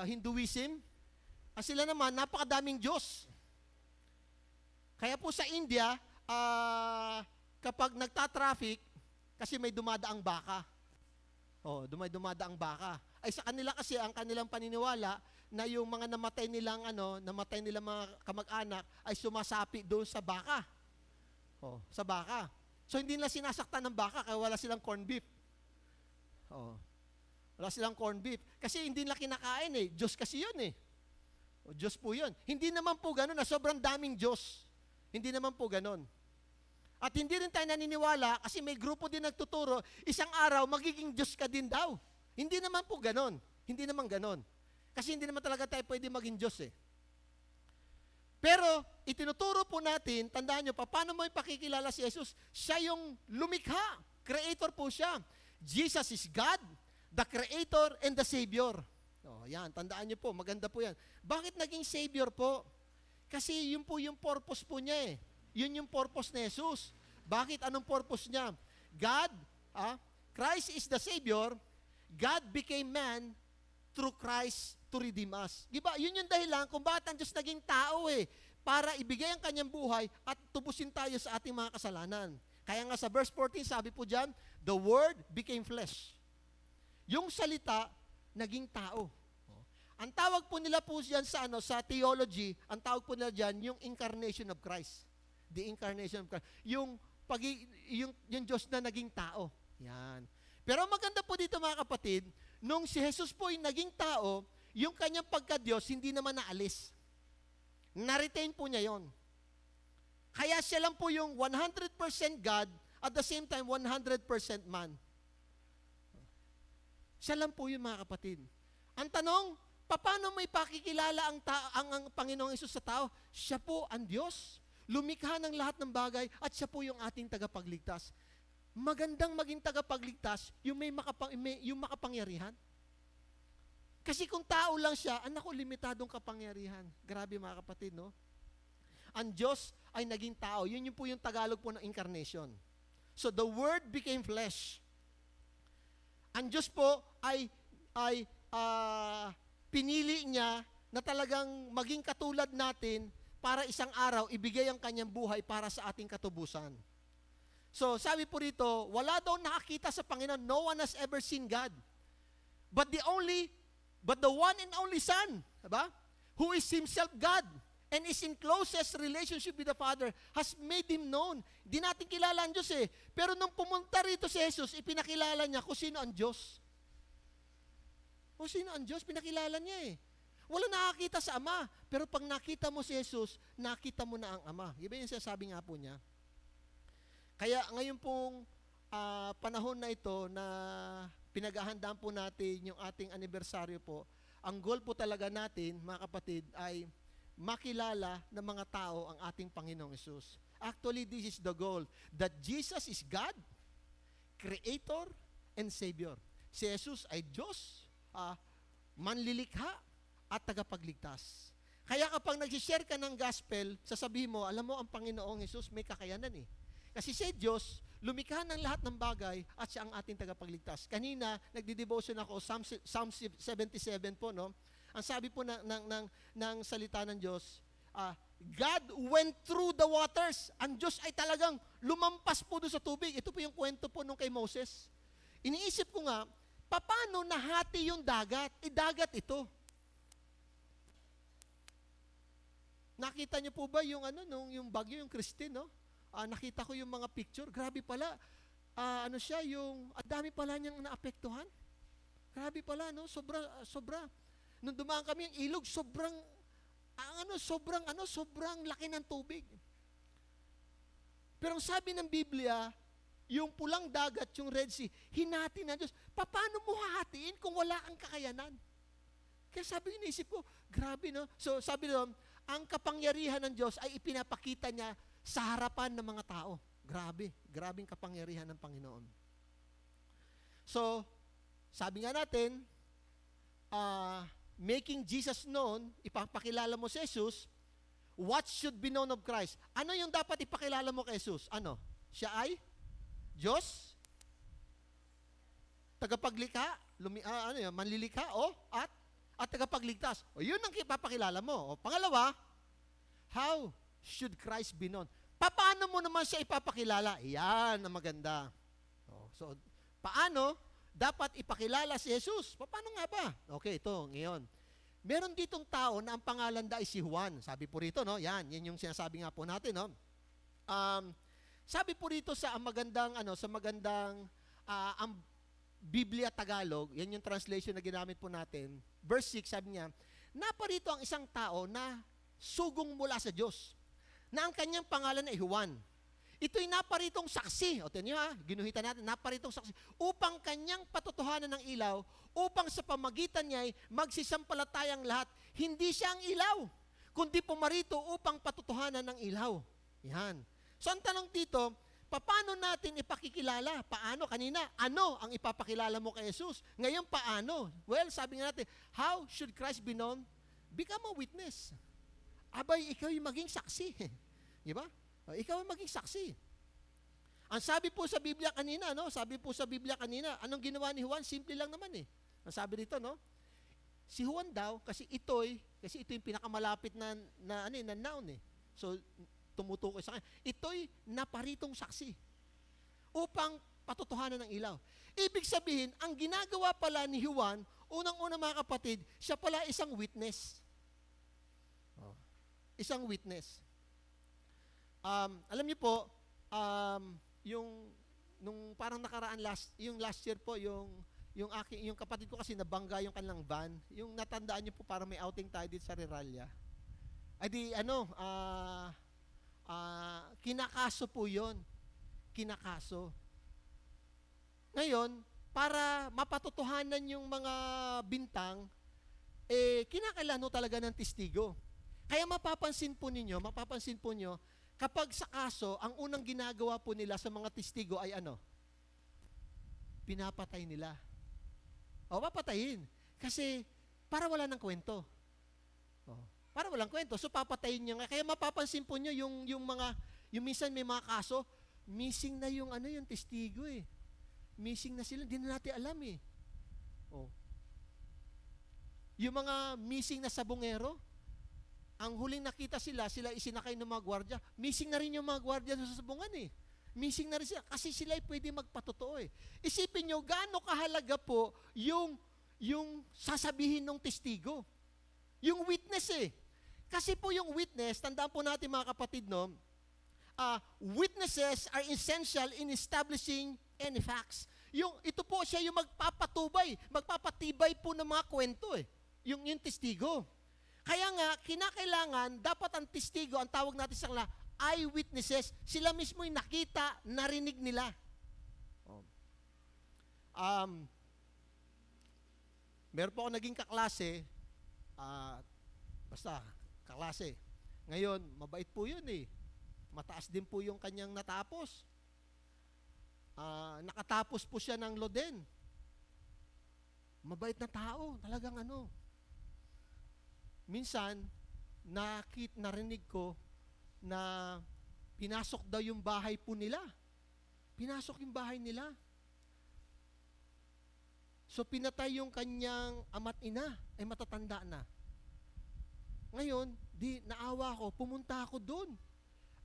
Hinduism, sila naman, napakadaming Diyos. Kaya po sa India, kapag nagta-traffic, kasi may dumadaang baka. Dumadaang baka. Ay sa kanila kasi, ang kanilang paniniwala, na yung mga namatay nilang mga kamag-anak, ay sumasapi doon sa baka. Sa baka. So hindi nila sinasaktan ng baka, kaya wala silang corned beef. Wala silang corned beef. Kasi hindi nila kinakain eh. Diyos kasi yun eh. Diyos po yun. Hindi naman po ganun na sobrang daming Diyos. Hindi naman po ganun. At hindi rin tayo naniniwala kasi may grupo din nagtuturo, isang araw magiging Diyos ka din daw. Hindi naman po ganun. Hindi naman ganun. Kasi hindi naman talaga tayo pwede maging Diyos eh. Pero itinuturo po natin, tandaan nyo, paano mo ipakikilala si Jesus? Siya yung lumikha. Creator po siya. Jesus is God, the Creator and the Savior. Yan, tandaan nyo po, maganda po yan. Bakit naging Savior po? Kasi yun po yung purpose po niya eh. Yun yung purpose ni Jesus. Bakit? Anong purpose niya? Christ is the Savior, God became man through Christ to redeem us. Diba? Yun yung dahilan kung bakit ang Diyos naging tao eh. Para ibigay ang kanyang buhay at tubusin tayo sa ating mga kasalanan. Kaya nga sa verse 14, sabi po dyan, the Word became flesh. Yung salita, naging tao. Ang tawag po nila po diyan sa theology, ang tawag po nila diyan yung incarnation of Christ. The incarnation of Christ. Yung Diyos na naging tao. Yan. Pero maganda po dito mga kapatid, nung si Jesus po ay naging tao, yung kanyang pagka-Diyos hindi naman naalis. Na-retain po niya yon. Kaya siya lang po yung 100% God at the same time 100% man. Siya lang po yun mga kapatid. Ang tanong, paano may pakikilala ang Panginoong Hesus sa tao? Siya po ang Diyos. Lumikha ng lahat ng bagay at siya po yung ating tagapagligtas. Magandang maging tagapagligtas yung yung makapangyarihan. Kasi kung tao lang siya, limitadong kapangyarihan. Grabe mga kapatid, no? Ang Diyos ay naging tao. Yun yung po yung Tagalog po ng incarnation. So the Word became flesh. Ang Diyos po ay pinili niya na talagang maging katulad natin para isang araw ibigay ang kanyang buhay para sa ating katubusan. So, sabi po rito, wala daw nakakita sa Panginoon. No one has ever seen God. But the one and only Son, diba? Who is Himself God and is in closest relationship with the Father, has made Him known. Di natin kilala ang Diyos eh. Pero nung pumunta rito si Jesus, ipinakilala niya kung sino ang Diyos. Kung sino ang Diyos, pinakilala niya eh. Wala nakakita sa Ama. Pero pag nakita mo si Jesus, nakita mo na ang Ama. Iba yung sinasabi nga po niya. Kaya ngayon pong panahon na ito na pinaghahandaan po natin yung ating anibersaryo po, ang goal po talaga natin, mga kapatid, ay makilala ng mga tao ang ating Panginoong Hesus. Actually, this is the goal, that Jesus is God, Creator, and Savior. Si Jesus ay Diyos, manlilikha, at tagapagligtas. Kaya kapag nag-share ka ng gospel, sasabihin mo, alam mo, ang Panginoong Hesus may kakayanan eh. Kasi si Diyos, lumikha ng lahat ng bagay at siya ang ating tagapagligtas. Kanina, nagdi-devotion ako, Psalm 77 po, no? Ang sabi po ng salita ng Diyos, God went through the waters. Ang Diyos ay talagang lumampas po doon sa tubig. Ito po yung kwento po nung kay Moses. Iniisip ko nga, paano nahati yung dagat? Dagat ito. Nakita niyo po ba yung yung bagyo, yung Christine, no? Nakita ko yung mga picture. Grabe pala. Ang dami pala niyang naapektuhan. Grabe pala, no? Sobra. Nung dumaan kami yung ilog, sobrang laki ng tubig. Pero ang sabi ng Biblia, yung pulang dagat, yung Red Sea, hinati na Diyos. Paano mo hahatiin kung wala kang kakayanan? Kaya sabi, iniisip ko, grabe, no? So sabi doon, ang kapangyarihan ng Diyos ay ipinapakita niya sa harapan ng mga tao. Grabing kapangyarihan ng Panginoon. So, sabi nga natin, making Jesus known, ipapakilala mo si Jesus, what should be known of Christ? Ano yung dapat ipakilala mo kay Jesus? Ano? Siya ay Diyos, tagapaglikha, manlilikha, at tagapagligtas. Yun ang ipapakilala mo. Pangalawa, how should Christ be known? Paano mo naman siya ipapakilala? Yan ang maganda. So, paano dapat ipakilala si Jesus? Paano nga ba? Okay, ito, ngayon. Meron ditong tao na ang pangalan ay si Juan. Sabi po rito, no? Yan yung sinasabi nga po natin, no? Sabi po rito sa magandang ang Biblia Tagalog, yan yung translation na ginamit po natin. Verse 6, sabi niya, naparito ang isang tao na sugong mula sa Diyos, na ang kanyang pangalan ay Juan. Ito'y naparitong saksi. O tingnan niyo ginuhitan natin, naparitong saksi, upang kanyang patotohanan ng ilaw, upang sa pamagitan niya ay magsisampalatayang lahat. Hindi siya ang ilaw, kundi pumarito upang patotohanan ng ilaw. Yan. So ang tanong dito, paano natin ipakikilala? Paano? Kanina, ano ang ipapakilala mo kay Jesus? Ngayon, paano? Well, sabi nga natin, how should Christ be known? Become a witness. Abay, ikaw yung maging saksi. Di ba? Ikaw yung maging saksi. Ang sabi po sa Biblia kanina, no? Sabi po sa Biblia kanina, anong ginawa ni Juan? Simple lang naman eh. Ang sabi dito, no? Si Juan daw, kasi ito yung pinakamalapit na noun eh. So, tumutukoy sa kanya. Ito'y naparitong saksi upang patotohanan ng ilaw. Ibig sabihin, ang ginagawa pala ni Juan, unang-una mga kapatid, siya pala isang witness. Isang witness. Alam niyo po, nung parang nakaraan last year po, yung kapatid ko kasi nabangga yung kanilang van, yung natandaan niyo po parang may outing tayo dito sa Reralia. Kinakaso po yun. Kinakaso. Ngayon, para mapatotohanan yung mga bintang, kinakailangan talaga ng testigo. Kaya mapapansin po nyo, kapag sa kaso, ang unang ginagawa po nila sa mga testigo ay pinapatay nila. Papatayin. Kasi, para wala ng kwento. Para walang kwento. So papatayin niya nga. Kaya mapapansin po niyo yung minsan may mga kaso, missing na yung yung testigo eh. Missing na sila, hindi na natin alam eh. Oh. Yung mga missing na sabongero, ang huling nakita sila isinakay ng mga gwardya. Missing na rin yung mga gwardya sa sabungan eh. Missing na rin sila kasi sila ay pwede magpatotoo eh. Isipin nyo, gaano kahalaga po yung sasabihin ng testigo. Yung witness eh. Kasi po yung witness, tandaan po natin mga kapatid, no? Witnesses are essential in establishing any facts. Ito po siya yung magpapatibay po ng mga kwento eh. Yung testigo. Kaya nga, kinakailangan, dapat ang testigo, ang tawag natin sa kanila, eyewitnesses, sila mismo yung nakita, narinig nila. Meron po ako naging kaklase, kaklase. Ngayon, mabait po yun eh. Mataas din po yung kanyang natapos. Nakatapos po siya ng Loden. Mabait na tao, talagang Minsan, narinig ko na pinasok daw yung bahay po nila. Pinasok yung bahay nila. So, pinatay yung kanyang ama't ina, ay matatanda na. Ngayon, naawa ko, pumunta ako doon.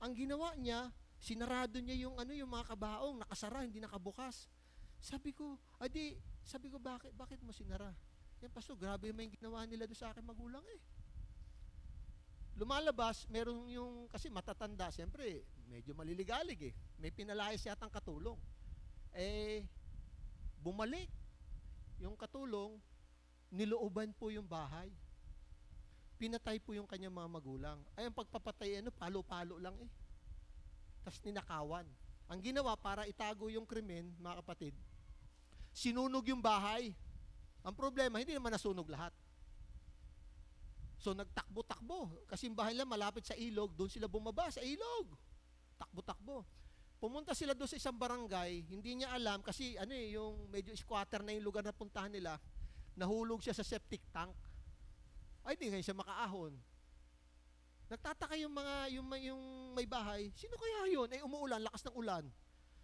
Ang ginawa niya, sinarado niya yung mga kabaong, nakasara, hindi nakabukas. Sabi ko, bakit mo sinara? Yan, Pastor, grabe naman yung ginawa nila doon sa akin magulang eh. Lumalabas, meron kasi matatanda, siyempre, medyo maliligalig eh. May pinalayas yatang katulong. Bumalik. Yung katulong, nilooban po yung bahay. Pinatay po yung kanyang mga magulang. Ay, ang pagpapatay, palo-palo lang eh. Tapos ninakawan. Ang ginawa, para itago yung krimen, mga kapatid, sinunog yung bahay. Ang problema, hindi naman nasunog lahat. So, nagtakbo-takbo. Kasi yung bahay lang malapit sa ilog, doon sila bumaba sa ilog. Takbo-takbo. Pumunta sila doon sa isang barangay, hindi niya alam, kasi yung medyo squatter na yung lugar na puntahan nila, nahulog siya sa septic tank. Ay, di ngayon siya makaahon. Nagtataka yung may bahay, sino kaya yun? Umuulan, lakas ng ulan.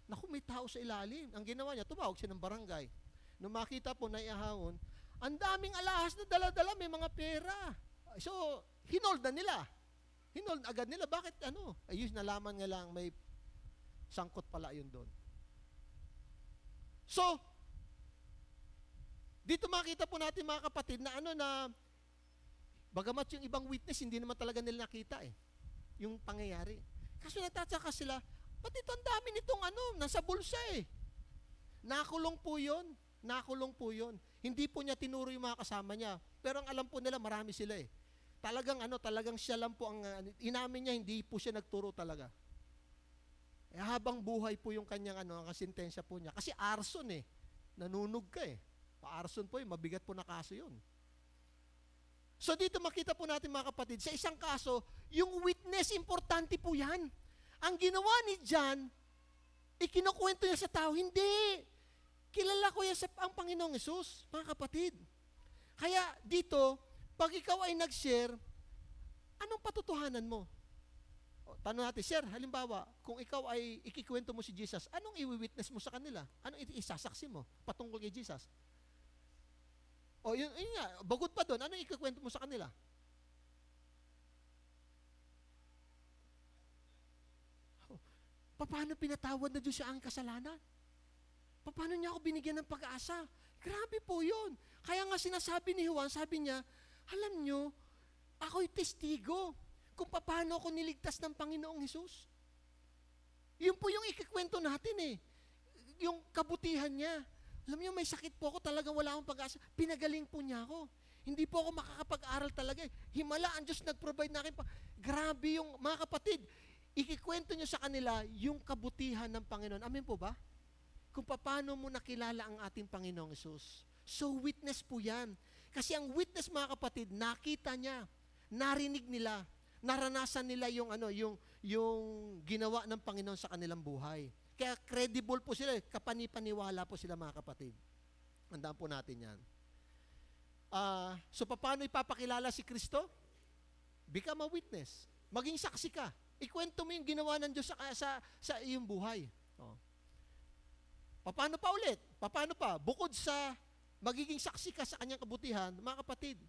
Naku, may tao sa ilalim. Ang ginawa niya, tumawag siya ng barangay. Nung makita po na iahawon, ang daming alahas na dala-dala, may mga pera. So, hinold na nila. Hinold agad nila. Bakit Ayun, nalaman nga lang, may sangkot pala yun doon. So, dito makita po natin mga kapatid na bagamat yung ibang witness, hindi naman talaga nila nakita yung pangyayari. Kasi nagtatsaka sila, ba't ito ang dami nitong nasa bulsa eh. Nakulong po yun. Hindi po niya tinuro yung mga kasama niya. Pero ang alam po nila, marami sila eh. Talagang siya lang po ang, inamin niya, hindi po siya nagturo talaga. Habang buhay po yung kanyang kasintensya po niya. Kasi arson eh. Nanunog ka eh. Pa-arson po mabigat po na kaso yun. So dito makita po natin mga kapatid, sa isang kaso, yung witness, importante po yan. Ang ginawa ni John, ikinukwento niya sa tao, hindi. Kilala ko yan ang Panginoong Hesus, mga kapatid. Kaya dito, pag ikaw ay nag-share, anong patutuhanan mo? Tanong natin, sir, halimbawa, kung ikaw ay ikikwento mo si Jesus, anong i-witness mo sa kanila? Anong isasaksi mo patungkol kay Jesus? O yun nga, bagot pa doon, anong ikikwento mo sa kanila? Paano pinatawad na Diyos siya ang kasalanan? Paano niya ako binigyan ng pag-asa? Grabe po yun. Kaya nga sinasabi ni Juan, sabi niya, alam nyo, ako'y testigo kung paano ako niligtas ng Panginoong Hesus. Yun po yung ikikwento natin eh. Yung kabutihan niya. Alam niyo, may sakit po ako, talagang wala akong pag-asa. Pinagaling po niya ako. Hindi po ako makakapag-aral talaga eh. Himala, ang Diyos nag-provide na akin pa. Grabe yung, mga kapatid, ikikwento niyo sa kanila yung kabutihan ng Panginoon. Amen po ba? Kung paano mo nakilala ang ating Panginoong Hesus. So, witness po yan. Kasi ang witness, mga kapatid, nakita niya, narinig nila, naranasan nila yung ginawa ng Panginoon sa kanilang buhay. Kaya credible po sila, kapanipaniwala po sila mga kapatid. Tandaan po natin yan. So paano ipapakilala si Kristo? Become a witness. Maging saksi ka. Ikwento mo yung ginawa ng Diyos sa iyong buhay. Oh. Paano pa ulit? Paano pa? Bukod sa magiging saksi ka sa kanyang kabutihan, mga kapatid,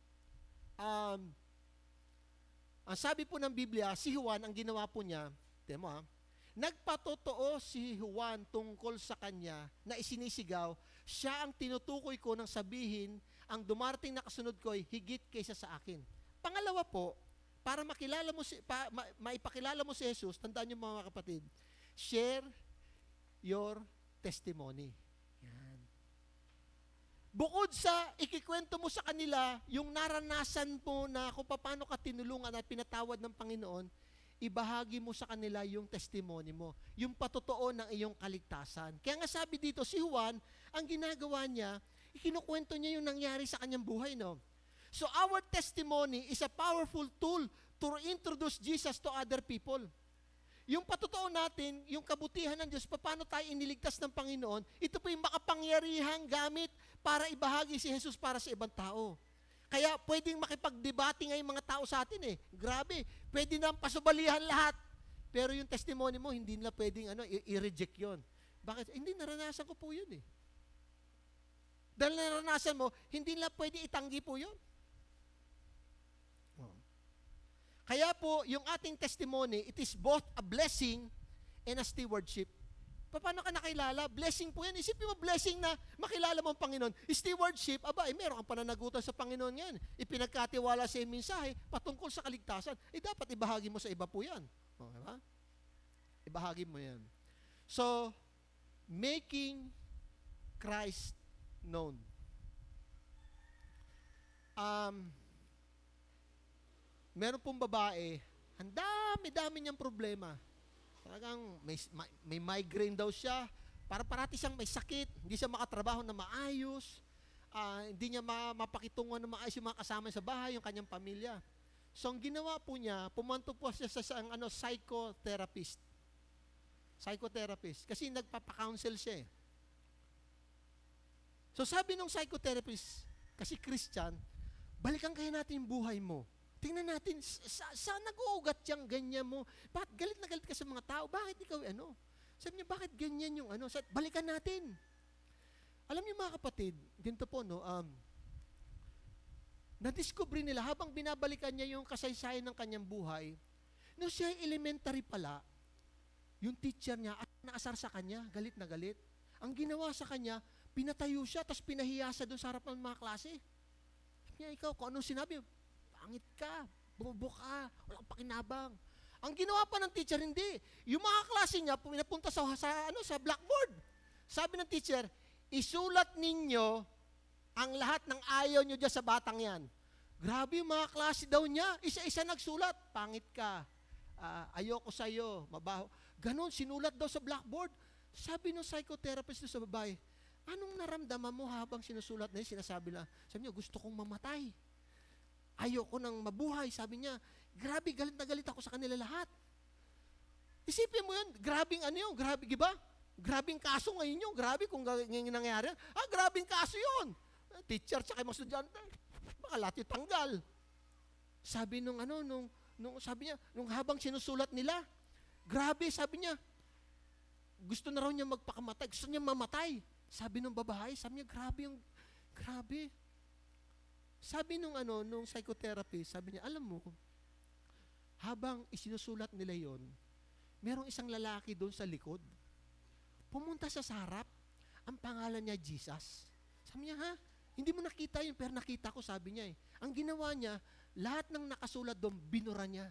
ang sabi po ng Biblia, si Juan, ang ginawa po niya, tingnan mo nagpatotoo si Juan tungkol sa kanya na isinisigaw, siya ang tinutukoy ko ng sabihin, ang dumarating na kasunod ko ay higit kaysa sa akin. Pangalawa po, para maipakilala mo si Jesus, tandaan niyo mga kapatid, share your testimony. Yan. Bukod sa ikikwento mo sa kanila, yung naranasan mo na kung paano ka tinulungan at pinatawad ng Panginoon, ibahagi mo sa kanila yung testimony mo, yung patotoo ng iyong kaligtasan. Kaya nga sabi dito, si Juan, ang ginagawa niya, ikinukwento niya yung nangyari sa kanyang buhay, no? So our testimony is a powerful tool to introduce Jesus to other people. Yung patotoo natin, yung kabutihan ng Diyos, paano tayo iniligtas ng Panginoon, ito po yung makapangyarihang gamit para ibahagi si Jesus para sa ibang tao. Kaya pwedeng makipagdebate nga yung mga tao sa atin eh. Grabe, pwede nang pasubalihan lahat. Pero yung testimony mo, hindi nila pwedeng i-reject yun. Bakit? Hindi, naranasan ko po yun eh. Dahil naranasan mo, hindi nila pwede itanggi po yun. Kaya po, yung ating testimony, it is both a blessing and a stewardship. Paano ka nakilala? Blessing po yan. Isipin mo, blessing na makilala mo ang Panginoon. Stewardship, meron kang pananagutan sa Panginoon yan. Ipinagkatiwala sa iyong mensahe patungkol sa kaligtasan. Dapat ibahagi mo sa iba po yan. Okay ba? Ibahagi mo yan. So, making Christ known. Meron pong babae, ang dami-dami niyang problema. Talagang may migraine daw siya, para parati siyang may sakit, hindi siya makatrabaho na maayos, hindi niya mapakitungan na maayos yung mga kasama sa bahay, yung kanyang pamilya. So ang ginawa po niya, pumunta po siya sa psychotherapist. Psychotherapist, kasi nagpapa-counsel siya eh. So sabi nung psychotherapist, kasi Christian, balikan kaya natin yung buhay mo. Tingnan natin, saan nag-uugat yung ganyan mo? Bakit galit na galit ka sa mga tao? Bakit ikaw Sabi niya, bakit ganyan yung balikan natin. Alam niyo mga kapatid, ganito po, na-discover nila, habang binabalikan niya yung kasaysayan ng kanyang buhay, nung siya elementary pala, yung teacher niya, naasar sa kanya, galit na galit. Ang ginawa sa kanya, pinatayo siya, tapos pinahiya siya doon sa harap ng mga klase. Sabi niya, ikaw, kung anong sinabi, pangit ka, bobo ka, walang pakinabang. Ang ginawa pa ng teacher, hindi. Yung mga klase niya, pinapunta sa blackboard. Sabi ng teacher, isulat ninyo ang lahat ng ayaw nyo dyan sa batang yan. Grabe yung mga klase daw niya, isa-isa nagsulat, pangit ka, ayoko sa'yo, mabaho. Ganon, sinulat daw sa blackboard. Sabi ng psychotherapist sa babae, anong naramdaman mo habang sinusulat na yun? Sabi niya, gusto kong mamatay. Ayoko nang mabuhay. Sabi niya, grabe, galit na galit ako sa kanila lahat. Isipin mo yun, grabing grabe, diba? Grabing kaso ngayon yun, grabe kung ngayon nangyari. Grabing kaso yun. Teacher, tsaka mga estudyante, baka lahat yung tanggal. Sabi sabi niya, nung habang sinusulat nila, grabe, sabi niya, gusto na raw niya magpakamatay, gusto niya mamatay. Sabi nung babae, sabi niya, grabe. Sabi nung psychotherapist, sabi niya, alam mo, habang isinusulat nila yon, merong isang lalaki doon sa likod. Pumunta siya sa harap, ang pangalan niya Jesus. Sabi niya, hindi mo nakita yun, pero nakita ko, sabi niya eh. Ang ginawa niya, lahat ng nakasulat doon, binura niya.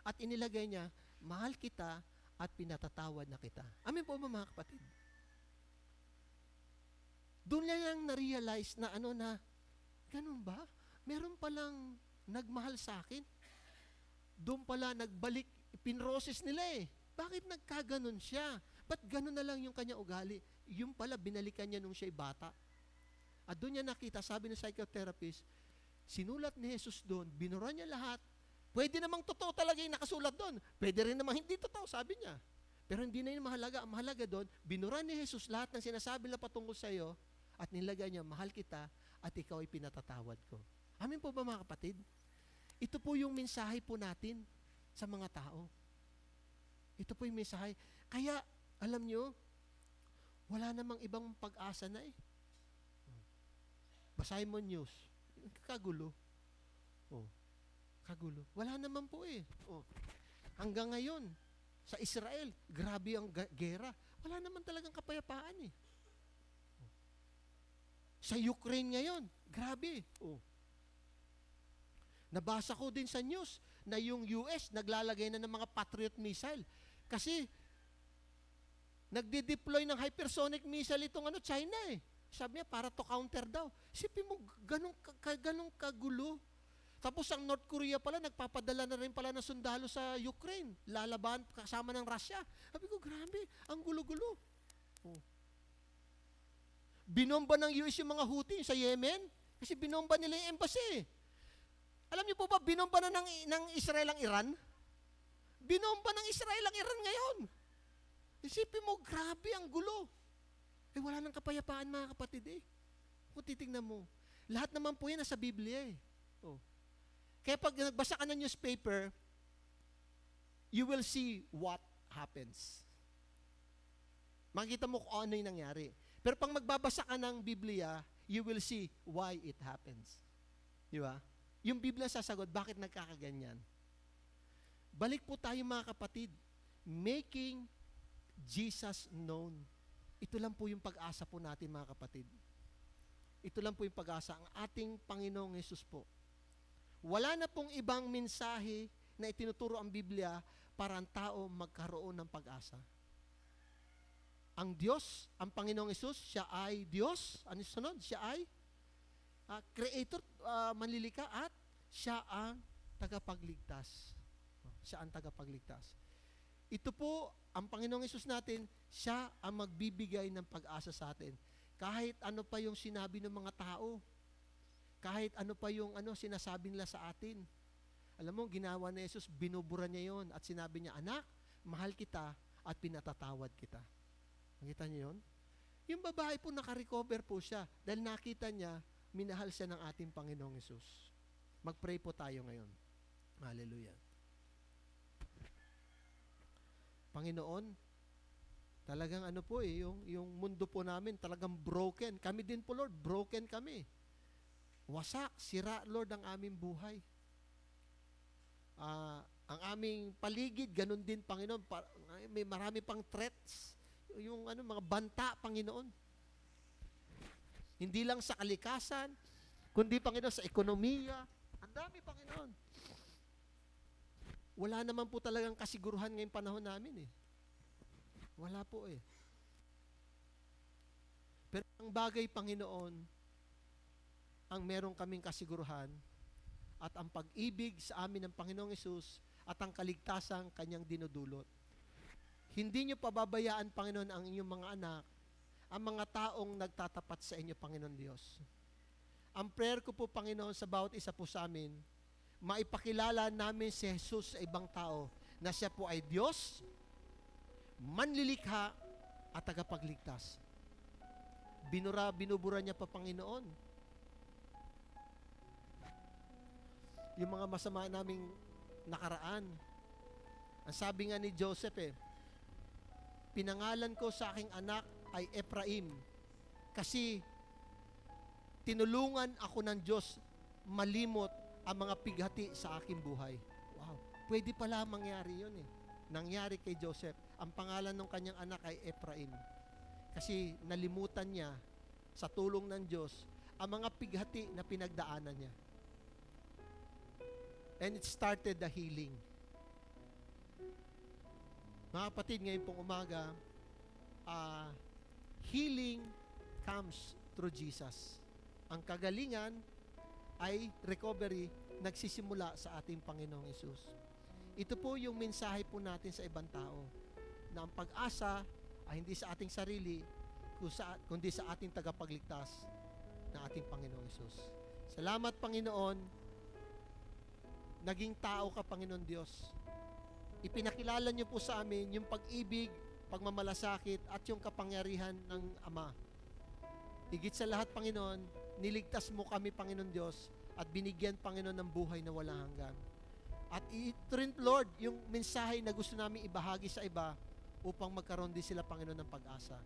At inilagay niya, mahal kita at pinatatawad na kita. Amin po ba mga kapatid? Doon lang na-realize na ganun ba? Meron palang nagmahal sa akin. Doon pala nagbalik, pinroses nila eh. Bakit nagkaganon siya? Ba't ganun na lang yung kanya ugali? Yung pala, binalikan niya nung siya'y bata. At doon niya nakita, sabi ng psychotherapist, sinulat ni Jesus doon, binura niya lahat. Pwede namang totoo talaga yung nakasulat doon. Pwede rin namang hindi totoo, sabi niya. Pero hindi na yun mahalaga. Ang mahalaga doon, binura ni Jesus lahat ng sinasabi na patungkol sa iyo at nilagay niya, mahal kita at ikaw ay pinatatawad ko. Amin po ba mga kapatid? Ito po yung mensahe po natin sa mga tao. Ito po yung mensahe. Kaya, alam nyo, wala namang ibang pag-asa na eh. Basahin mo news. Kagulo. Oh, kagulo. Wala naman po eh. Oh. Hanggang ngayon, sa Israel, grabe ang gera. Wala naman talagang kapayapaan eh. Oh. Sa Ukraine ngayon, grabe. Oh. Nabasa ko din sa news na yung US naglalagay na ng mga Patriot missile. Kasi nagde-deploy ng hypersonic missile itong China eh. Sabi niya, para to counter daw. Isipin mo, ganong kagulo. Tapos ang North Korea pala, nagpapadala na rin pala ng sundalo sa Ukraine. Lalaban kasama ng Russia. Sabi ko, grabe, ang gulo-gulo. Oh. Binomba ng US yung mga Houthi sa Yemen. Kasi binomba nila yung embassy. Alam niyo po ba, binomba na ng Israel ang Iran? Binomba ng Israel ang Iran ngayon. Isipin mo, grabe ang gulo. Eh, wala nang kapayapaan, mga kapatid eh. Kung titignan mo, lahat naman po yan nasa Biblia eh. Oh. Kaya pag nagbasa ka ng newspaper, you will see what happens. Makikita mo kung ano yung nangyari. Pero pag magbabasa ka ng Biblia, you will see why it happens. Di ba? Yung Biblia sasagot, bakit nagkakaganyan? Balik po tayo mga kapatid. Making Jesus known. Ito lang po yung pag-asa po natin mga kapatid. Ito lang po yung pag-asa. Ang ating Panginoong Hesus po. Wala na pong ibang mensahe na itinuturo ang Biblia para ang tao magkaroon ng pag-asa. Ang Diyos, ang Panginoong Hesus, siya ay Diyos. Ano sunod? Siya ay Creator, manlilika, at siya ang tagapagligtas. Siya ang tagapagligtas. Ito po, ang Panginoong Hesus natin, siya ang magbibigay ng pag-asa sa atin. Kahit ano pa yung sinabi ng mga tao, kahit ano pa yung sinasabi nila sa atin. Alam mo, ginawa ni Jesus, binubura niya yon at sinabi niya, anak, mahal kita at pinatatawad kita. Nakita niyo yun? Yung babae po nakarecover po siya dahil nakita niya, minahal siya ng ating Panginoong Hesus. Mag-pray po tayo ngayon. Hallelujah. Panginoon, talagang yung mundo po namin talagang broken. Kami din po, Lord, broken kami. Wasak, sira, Lord, ang aming buhay. Ang aming paligid, ganun din, Panginoon. May marami pang threats. Yung mga banta, Panginoon. Hindi lang sa kalikasan, kundi, Panginoon, sa ekonomiya. Ang dami, Panginoon. Wala naman po talagang kasiguruhan ngayong panahon namin eh. Wala po eh. Pero ang bagay, Panginoon, ang meron kaming kasiguruhan at ang pag-ibig sa amin ng Panginoong Hesus at ang kaligtasang kanyang dinudulot. Hindi niyo pababayaan, Panginoon, ang inyong mga anak, ang mga taong nagtatapat sa inyo, Panginoon Diyos. Ang prayer ko po, Panginoon, sa bawat isa po sa amin, maipakilala namin si Jesus sa ibang tao na siya po ay Diyos, manlilikha at tagapagligtas. Binubura niya pa, Panginoon. Yung mga masama naming nakaraan. Ang sabi nga ni Joseph pinangalan ko sa aking anak ay Ephraim kasi tinulungan ako ng Diyos malimot ang mga pighati sa aking buhay. Wow. Pwede pala mangyari yun Nangyari kay Joseph. Ang pangalan ng kanyang anak ay Ephraim. Kasi nalimutan niya sa tulong ng Diyos ang mga pighati na pinagdaanan niya. And it started the healing. Mga kapatid, ngayon pong umaga, healing comes through Jesus. Ang kagalingan ay recovery nagsisimula sa ating Panginoong Hesus. Ito po yung mensahe po natin sa ibang tao na ang pag-asa ay hindi sa ating sarili kundi sa ating tagapagligtas na ating Panginoong Hesus. Salamat, Panginoon. Naging tao ka, Panginoon Diyos. Ipinakilala niyo po sa amin yung pag-ibig, pagmamalasakit at yung kapangyarihan ng Ama. Higit sa lahat, Panginoon, niligtas mo kami, Panginoon Diyos, at binigyan, Panginoon, ng buhay na walang hanggan. At ito rin, Lord, yung mensahe na gusto namin ibahagi sa iba upang magkaroon din sila, Panginoon, ng pag-asa.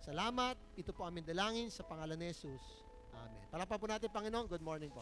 Salamat. Ito po aming dalangin sa pangalan ni Jesus. Amen. Palakpakan po natin, Panginoon. Good morning po.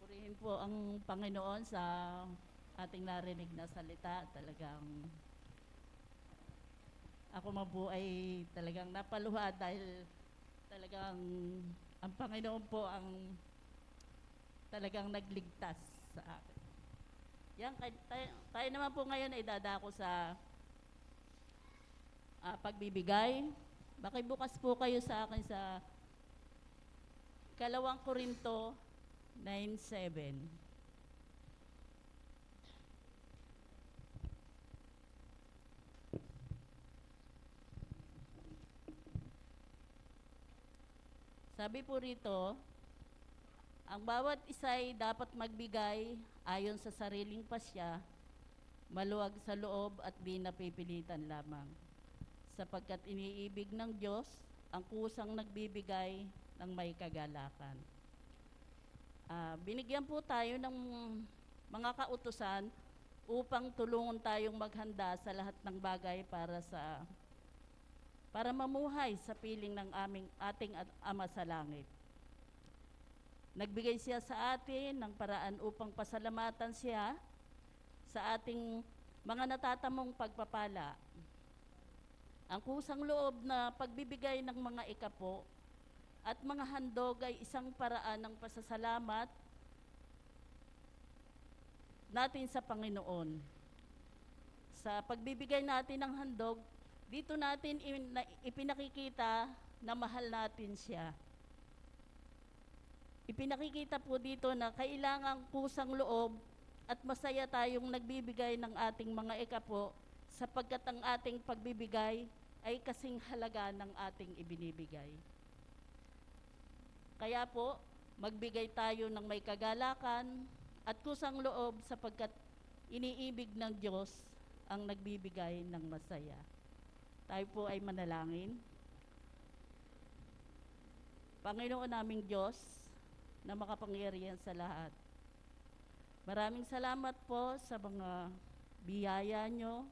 Purihin po ang Panginoon sa ating narinig na salita. Talagang ako man po ay talagang napaluha dahil talagang ang Panginoon po ang talagang nagligtas sa akin. Yan, tayo naman po ngayon ay dadako sa pagbibigay. Makibukas po kayo sa akin sa 2 Korinto 9:7. Sabi po rito, ang bawat isa'y dapat magbigay ayon sa sariling pasya, maluwag sa loob at di napipilitan lamang. Sapagkat iniibig ng Diyos ang kusang nagbibigay ng may kagalakan. Binigyan po tayo ng mga kautusan upang tulungan tayong maghanda sa lahat ng bagay para mamuhay sa piling ng ating Ama sa langit. Nagbigay siya sa atin ng paraan upang pasalamatan siya sa ating mga natatamong pagpapala. Ang kusang loob na pagbibigay ng mga ikapo at mga handog ay isang paraan ng pasasalamat natin sa Panginoon. Sa pagbibigay natin ng handog, dito natin ipinakikita na mahal natin siya. Ipinakikita po dito na kailangang kusang loob at masaya tayong nagbibigay ng ating mga ikapo sapagkat ang ating pagbibigay ay kasing halaga ng ating ibinibigay. Kaya po, magbigay tayo ng may kagalakan at kusang loob sapagkat iniibig ng Diyos ang nagbibigay ng masaya. Tayo po ay manalangin. Panginoon naming Diyos na makapangyarihan sa lahat. Maraming salamat po sa mga biyaya nyo,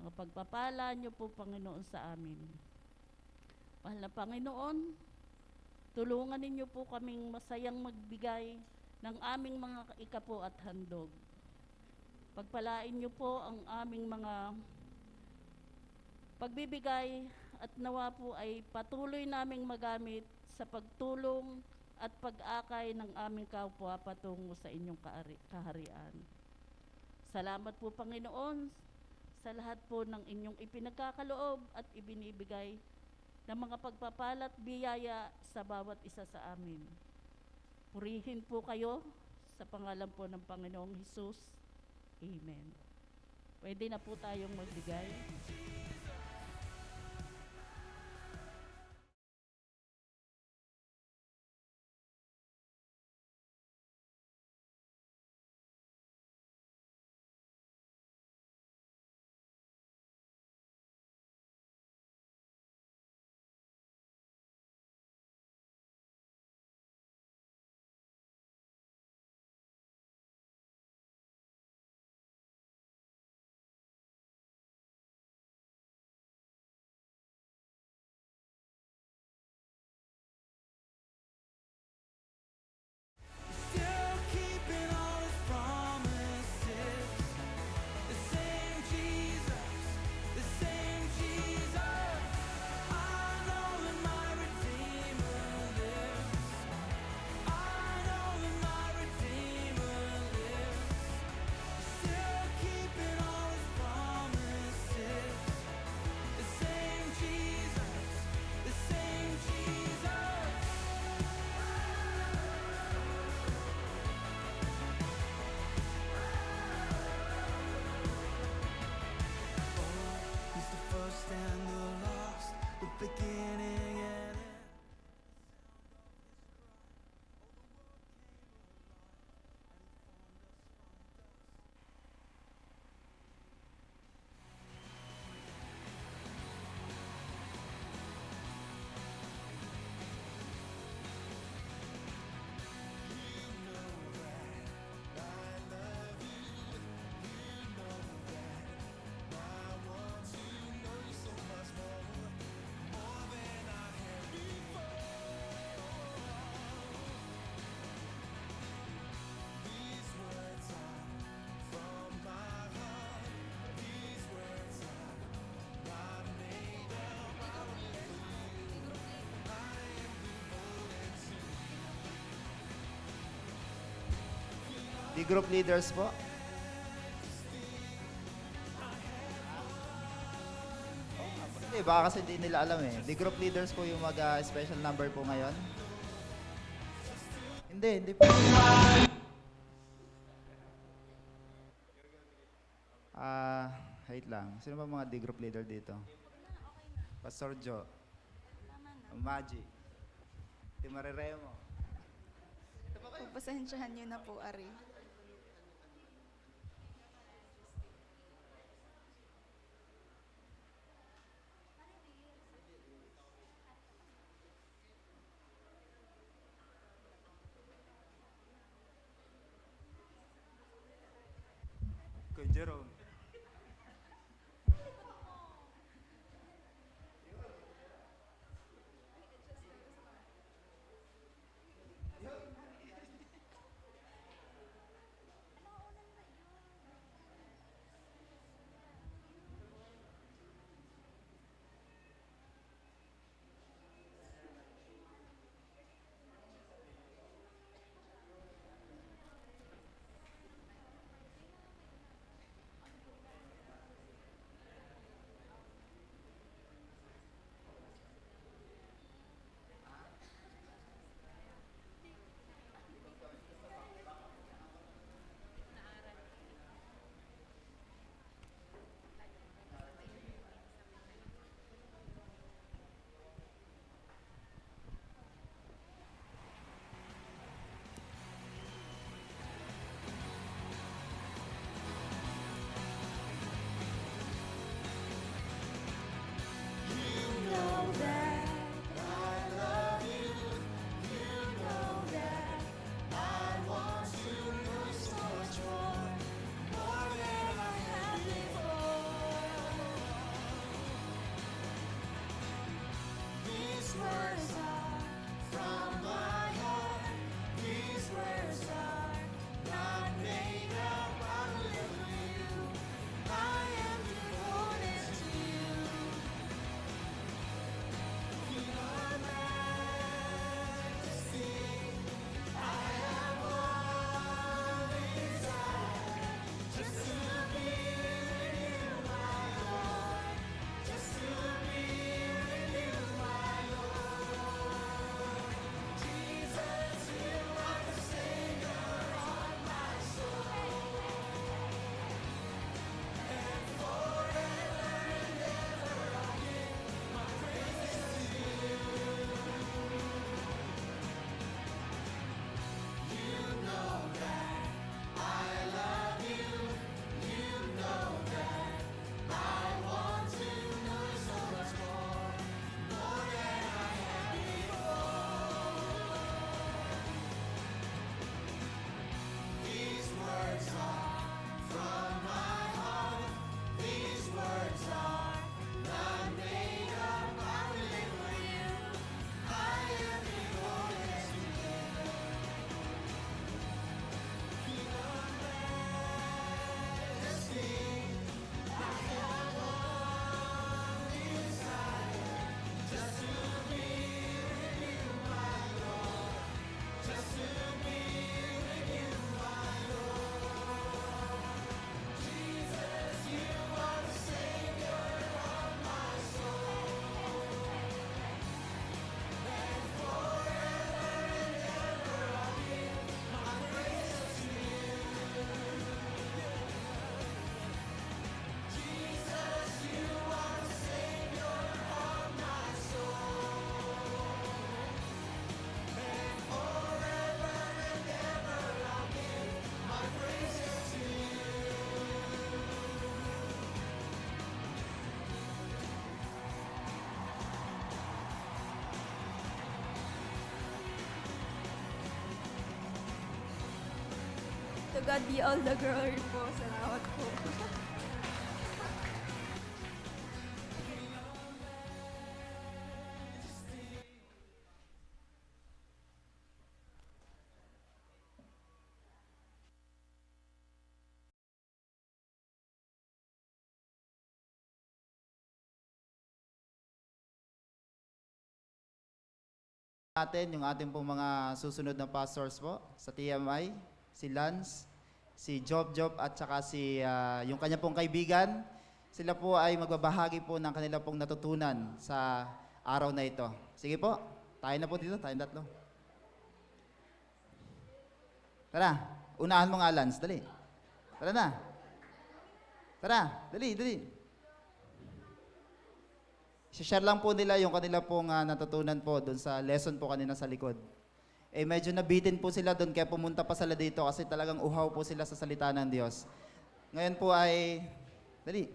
mga pagpapala nyo po, Panginoon, sa amin. Mahal na Panginoon, tulungan ninyo po kaming masayang magbigay ng aming mga ikapo at handog. Pagpalain niyo po ang aming mga pagbibigay at nawa po ay patuloy naming magamit sa pagtulong at pag-akay ng aming kapwa patungo sa inyong kaharian. Salamat po, Panginoon, sa lahat po ng inyong ipinagkakaloob at ibinibigay ng mga pagpapalat biyaya sa bawat isa sa amin. Purihin po kayo sa pangalan po ng Panginoong Hesus. Amen. Pwede na po tayong magbigay. The group leaders po. Hindi, baka kasi hindi nila alam eh. The group leaders po yung mag-special number po ngayon. Hindi po. Wait lang. Sino ba mga the group leader dito? Pastor Joe. Maji. Timareremo. Pagpasensyahan niyo na po, Ari. Kuya Jerome. To God be all the glory po. Salamat po. Natin yung ating pong mga susunod na pastors po sa TMI, si Lance, si Job at saka yung kanya pong kaibigan. Sila po ay magbabahagi po ng kanila pong natutunan sa araw na ito. Sige po, tayo na po dito, tayong tatlo. Tara, unahan mo nga, Lance, dali. Tara na. Tara, dali. I-share lang po nila yung kanila pong natutunan po doon sa lesson po kanina sa likod. Medyo nabitin po sila doon kaya pumunta pa sila dito kasi talagang uhaw po sila sa salita ng Diyos. Ngayon po ay, dali.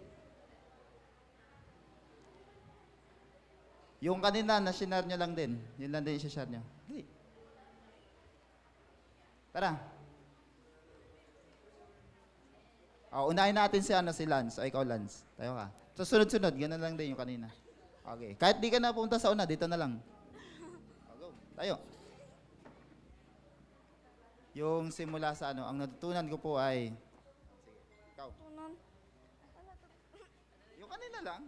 Yung kanina na share nyo lang din. Yun lang din i-share nyo. Dali. Tara. Unahin natin si Lance. O ikaw, Lance. Tayo ka. So, sunod-sunod. Ganun lang din yung kanina. Okay. Kahit di ka na pumunta sa una, dito na lang. Go. Tayo. Yung simula sa ang natutunan ko po ay... Sige. Ikaw. Yung kanina lang.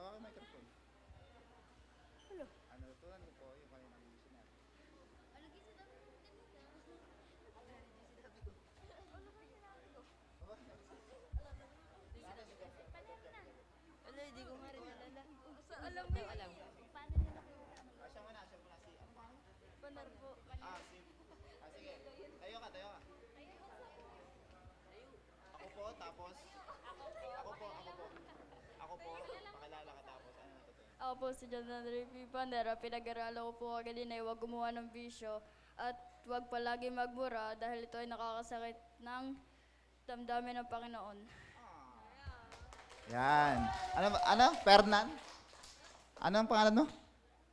Hawakan microphone. Ang natutunan ko po, yung kanina missionary. Sige. Tayo ka. Ako po, tapos... Ako po, pakilala ka tapos. Ano natutunan? Ako po si John Andre P. Pandera. Pinag-aralan ko po kanina ay huwag gumawa ng bisyo at huwag palagi magmura dahil ito ay nakakasakit ng damdamin ng Panginoon. Yan. Ano? Fernan? Ano ang pangalan mo?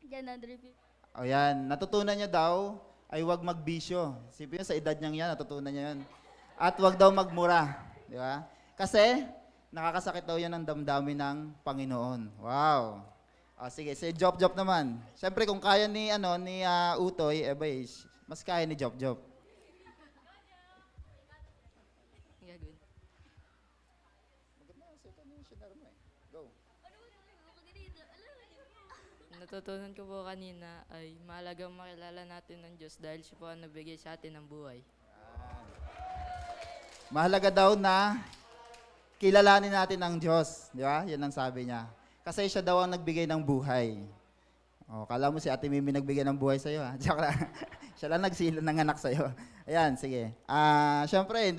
John Andre P. O yan. Natutunan niya daw ay huwag magbisyo. Sipin sa edad niyang yan, natutunan niya yan. At huwag daw magmura. Di ba? Kasi, nakakasakit daw yan ng damdamin ng Panginoon. Wow. Sige, si Job naman. Siyempre, kung kaya ni Utoy, mas kaya ni Job. Go. Natutunan ko po kanina ay mahalagang makilala natin ng Diyos dahil siya po ang nabigay sa atin ng buhay. Mahalaga daw na kilalanin natin ang Diyos. Di ba? Yan ang sabi niya. Kasi siya daw ang nagbigay ng buhay. Kala mo si Ate Mimi nagbigay ng buhay sa'yo, ha? Siya lang nagsilan ng anak sa'yo. Ayan, sige. Siyempre,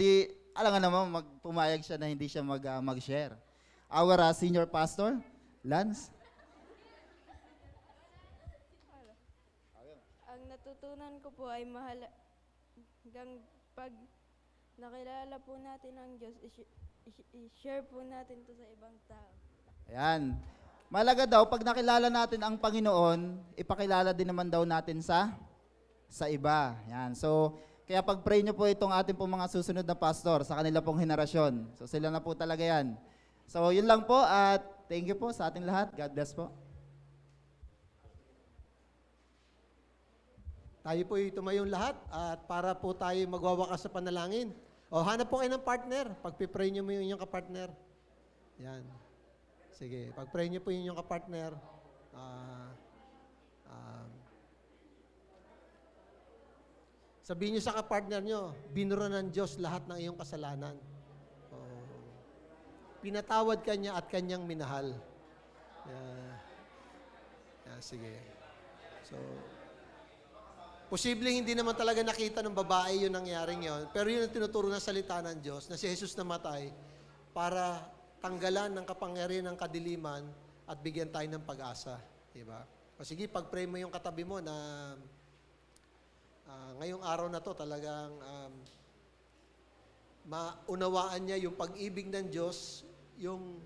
alam nga naman, pumayag siya na hindi siya mag-share. Our senior pastor, Lance. Ang natutunan ko po ay hanggang pag nakilala po natin ang Diyos, i-share po natin to sa ibang tao. Ayan. Malaga daw, pag nakilala natin ang Panginoon, ipakilala din naman daw natin sa iba. Ayan. So, kaya pag-pray nyo po itong ating pong mga susunod na pastor sa kanila pong henerasyon. So, sila na po talaga yan. So, yun lang po at thank you po sa ating lahat. God bless po. Tayo po tumayong lahat at para po tayo magwawakas sa panalangin. Hanap po kayo ng partner. Pag-pray nyo mo yung inyong kapartner. Yan. Sige, pag-pray nyo po yung inyong kapartner. Sabihin nyo sa kapartner nyo, binura ng Diyos lahat ng iyong kasalanan. Pinatawad ka niya at kanyang minahal. Sige. So, posibleng hindi naman talaga nakita ng babae yung nangyaring yon, pero yun ang tinuturo ng salita ng Diyos na si Jesus namatay para tanggalan ng kapangyarihan ng kadiliman at bigyan tayo ng pag-asa. Diba? O sige, pag-pray mo yung katabi mo na ngayong araw na to talagang maunawaan niya yung pag-ibig ng Diyos, yung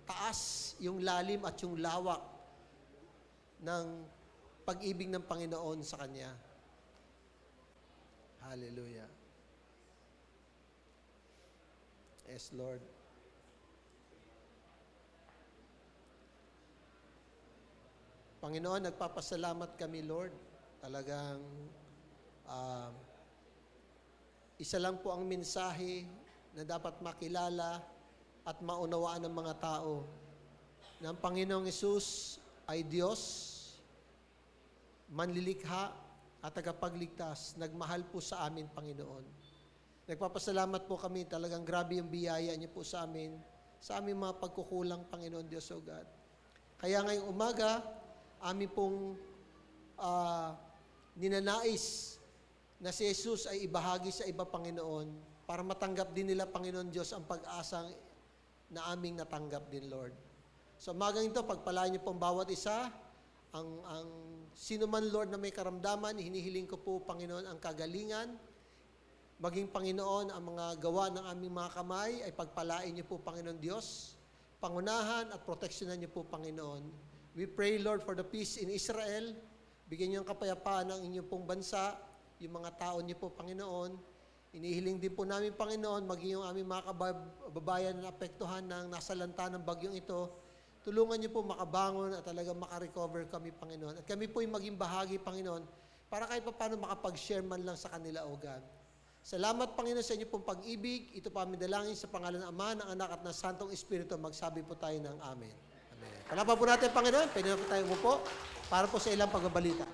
taas, yung lalim at yung lawak ng pag-ibig ng Panginoon sa Kanya. Hallelujah. Yes, Lord. Panginoon, nagpapasalamat kami, Lord. Talagang isa lang po ang mensahe na dapat makilala at maunawaan ng mga tao na ang Panginoong Hesus ay Diyos, manlilikha, at tagapagligtas, nagmahal po sa amin, Panginoon. Nagpapasalamat po kami, talagang grabe yung biyaya niyo po sa aming mga pagkukulang, Panginoon Diyos, O God. Kaya ngayong umaga, amin pong ninanais na si Jesus ay ibahagi sa iba, Panginoon, para matanggap din nila, Panginoon Diyos, ang pag-asang na aming natanggap din, Lord. So umagang ito, pagpalain niyo pong bawat isa, ang sino man, Lord, na may karamdaman, hinihiling ko po, Panginoon, ang kagalingan, maging, Panginoon, ang mga gawa ng aming mga kamay ay pagpalain niyo po, Panginoon Diyos, pangunahan at proteksyonan niyo po, Panginoon. We pray, Lord, for the peace in Israel. Bigyan niyo ang kapayapaan ng inyong pong bansa, yung mga tao niyo po, Panginoon. Inihiling din po namin, Panginoon, maging yung aming mga kababayan na apektuhan ng nasalanta ng bagyong ito. Tulungan niyo po makabangon at talagang makarecover kami, Panginoon. At kami po yung maging bahagi, Panginoon, para kahit pa paano makapag-share man lang sa kanila, O God. Salamat, Panginoon, sa inyo pong pag-ibig. Ito pa aming dalangin sa pangalan ng Ama, ng Anak at ng Santong Espiritu. Magsabi po tayo ng Amen. Amen. Palapan po natin, Panginoon. Pwede na po tayo umupo para po sa ilang pagbabalita.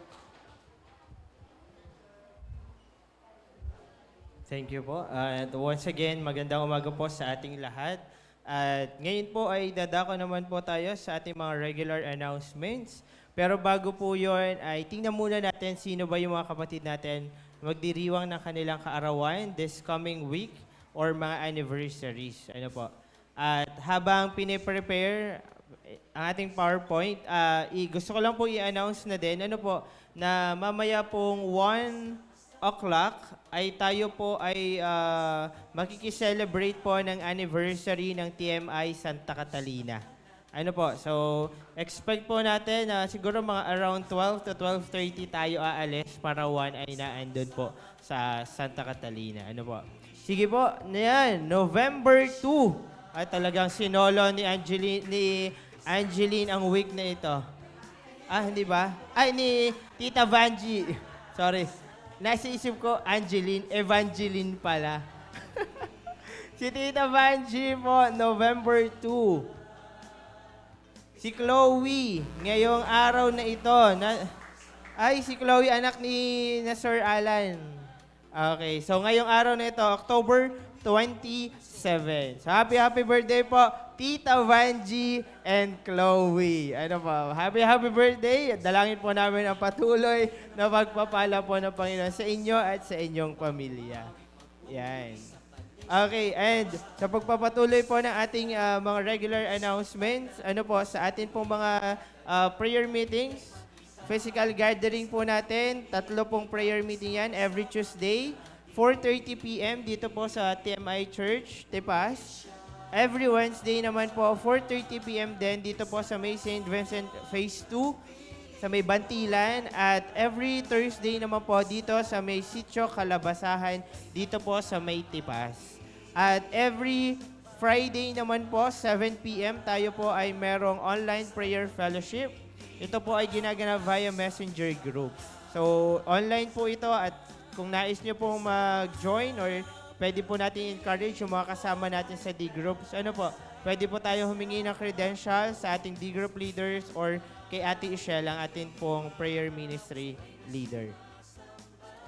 Thank you po. And once again, magandang umaga po sa ating lahat. At ngayon po ay dadako naman po tayo sa ating mga regular announcements. Pero bago po yun, ay tingnan muna natin sino ba yung mga kapatid natin magdiriwang ng kanilang kaarawan this coming week or mga anniversaries. Ano po? At habang piniprepare ang ating PowerPoint, gusto ko lang po i-announce na din, ano po, na mamaya pong 1 o'clock ay tayo po ay makikiselebrate po ng anniversary ng TMI Santa Catalina. Ano po, so expect po natin na siguro mga around 12 to 12:30 tayo aalis para 1 ay naandun po sa Santa Catalina. Ano po? Sige po, yan, November 2. Ay talagang sinolo ni Angeline ang week na ito. Hindi ba? Ay, ni Tita Vanji. Sorry. Nasa isip ko, Evangeline pala. Si Tita Vanji po, November 2. Si Chloe, ngayong araw na ito. Si Chloe, anak ni Sir Alan. Okay, so ngayong araw na ito, October 27. So happy birthday po, Tita Vanji and Chloe. Ano po, happy birthday. Dalangin po namin ang patuloy na pagpapala po ng Panginoon sa inyo at sa inyong pamilya. Yan. Okay, and sa pagpapatuloy po ng ating mga regular announcements, ano po, sa atin pong mga prayer meetings, physical gathering po natin, 3 pong prayer meeting yan every Tuesday, 4:30 p.m. dito po sa TMI Church, Tepas. Every Wednesday naman po, 4:30 p.m. din dito po sa may St. Vincent Phase 2, sa may Bantilan. At every Thursday naman po dito sa may Sitio Kalabasahan, dito po sa may Tepas. At every Friday naman po, 7 p.m., tayo po ay merong online prayer fellowship. Ito po ay ginaganap via messenger group. So, online po ito at kung nais nyo po mag-join or pwede po natin encourage yung mga kasama natin sa D-groups. Ano po, pwede po tayo humingi ng credentials sa ating D-group leaders or kay Ate Ishel, ang ating pong prayer ministry leader.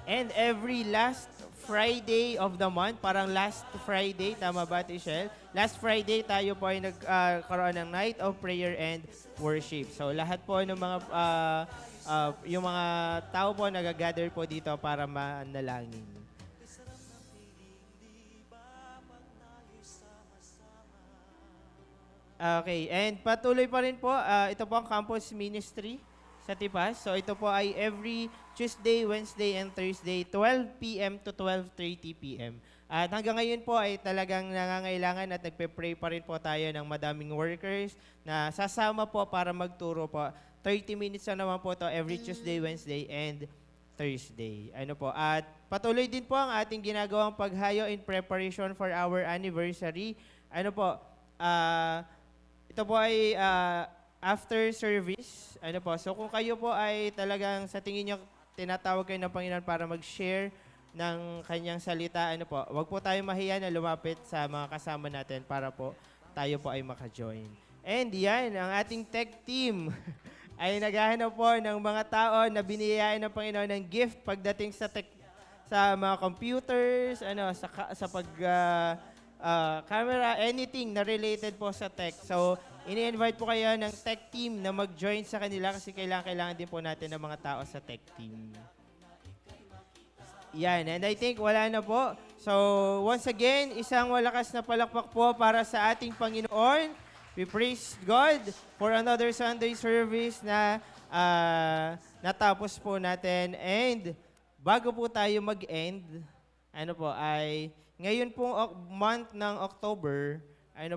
And every last Friday of the month, parang last Friday, tama ba, Tishel? Last Friday, tayo po ay nagkaroon ng Night of Prayer and Worship. So, lahat po ng mga, yung mga tao po nag-gather po dito para manalangin. Okay, and patuloy pa rin po, ito po ang campus ministry sa Tipas. So ito po ay every Tuesday, Wednesday, and Thursday, 12 p.m. to 12:30 p.m. At hanggang ngayon po ay talagang nangangailangan at nagpe-pray pa rin po tayo ng madaming workers na sasama po para magturo po. 30 minutes na naman po to every Tuesday, Wednesday, and Thursday. Ano po? At patuloy din po ang ating ginagawang paghayo in preparation for our anniversary. Ano po? Ito po ay after service, ano po, so kung kayo po ay talagang sa tingin nyo tinatawag kayo ng Panginoon para mag-share ng kanyang salita, ano po, wag po tayo mahiya na lumapit sa mga kasama natin para po tayo po ay maka-join. And yan, ang ating tech team ay naghahanap po ng mga tao na biniyayaan ng Panginoon ng gift pagdating sa sa mga computers, sa pag camera, anything na related po sa tech. So, ini-invite po kayo ng tech team na mag-join sa kanila kasi kailangan din po natin ng mga tao sa tech team. Yan, and I think wala na po. So, once again, isang malakas na palakpak po para sa ating Panginoon. We praise God for another Sunday service na natapos po natin. And bago po tayo mag-end, ay ngayon pong month ng October, ay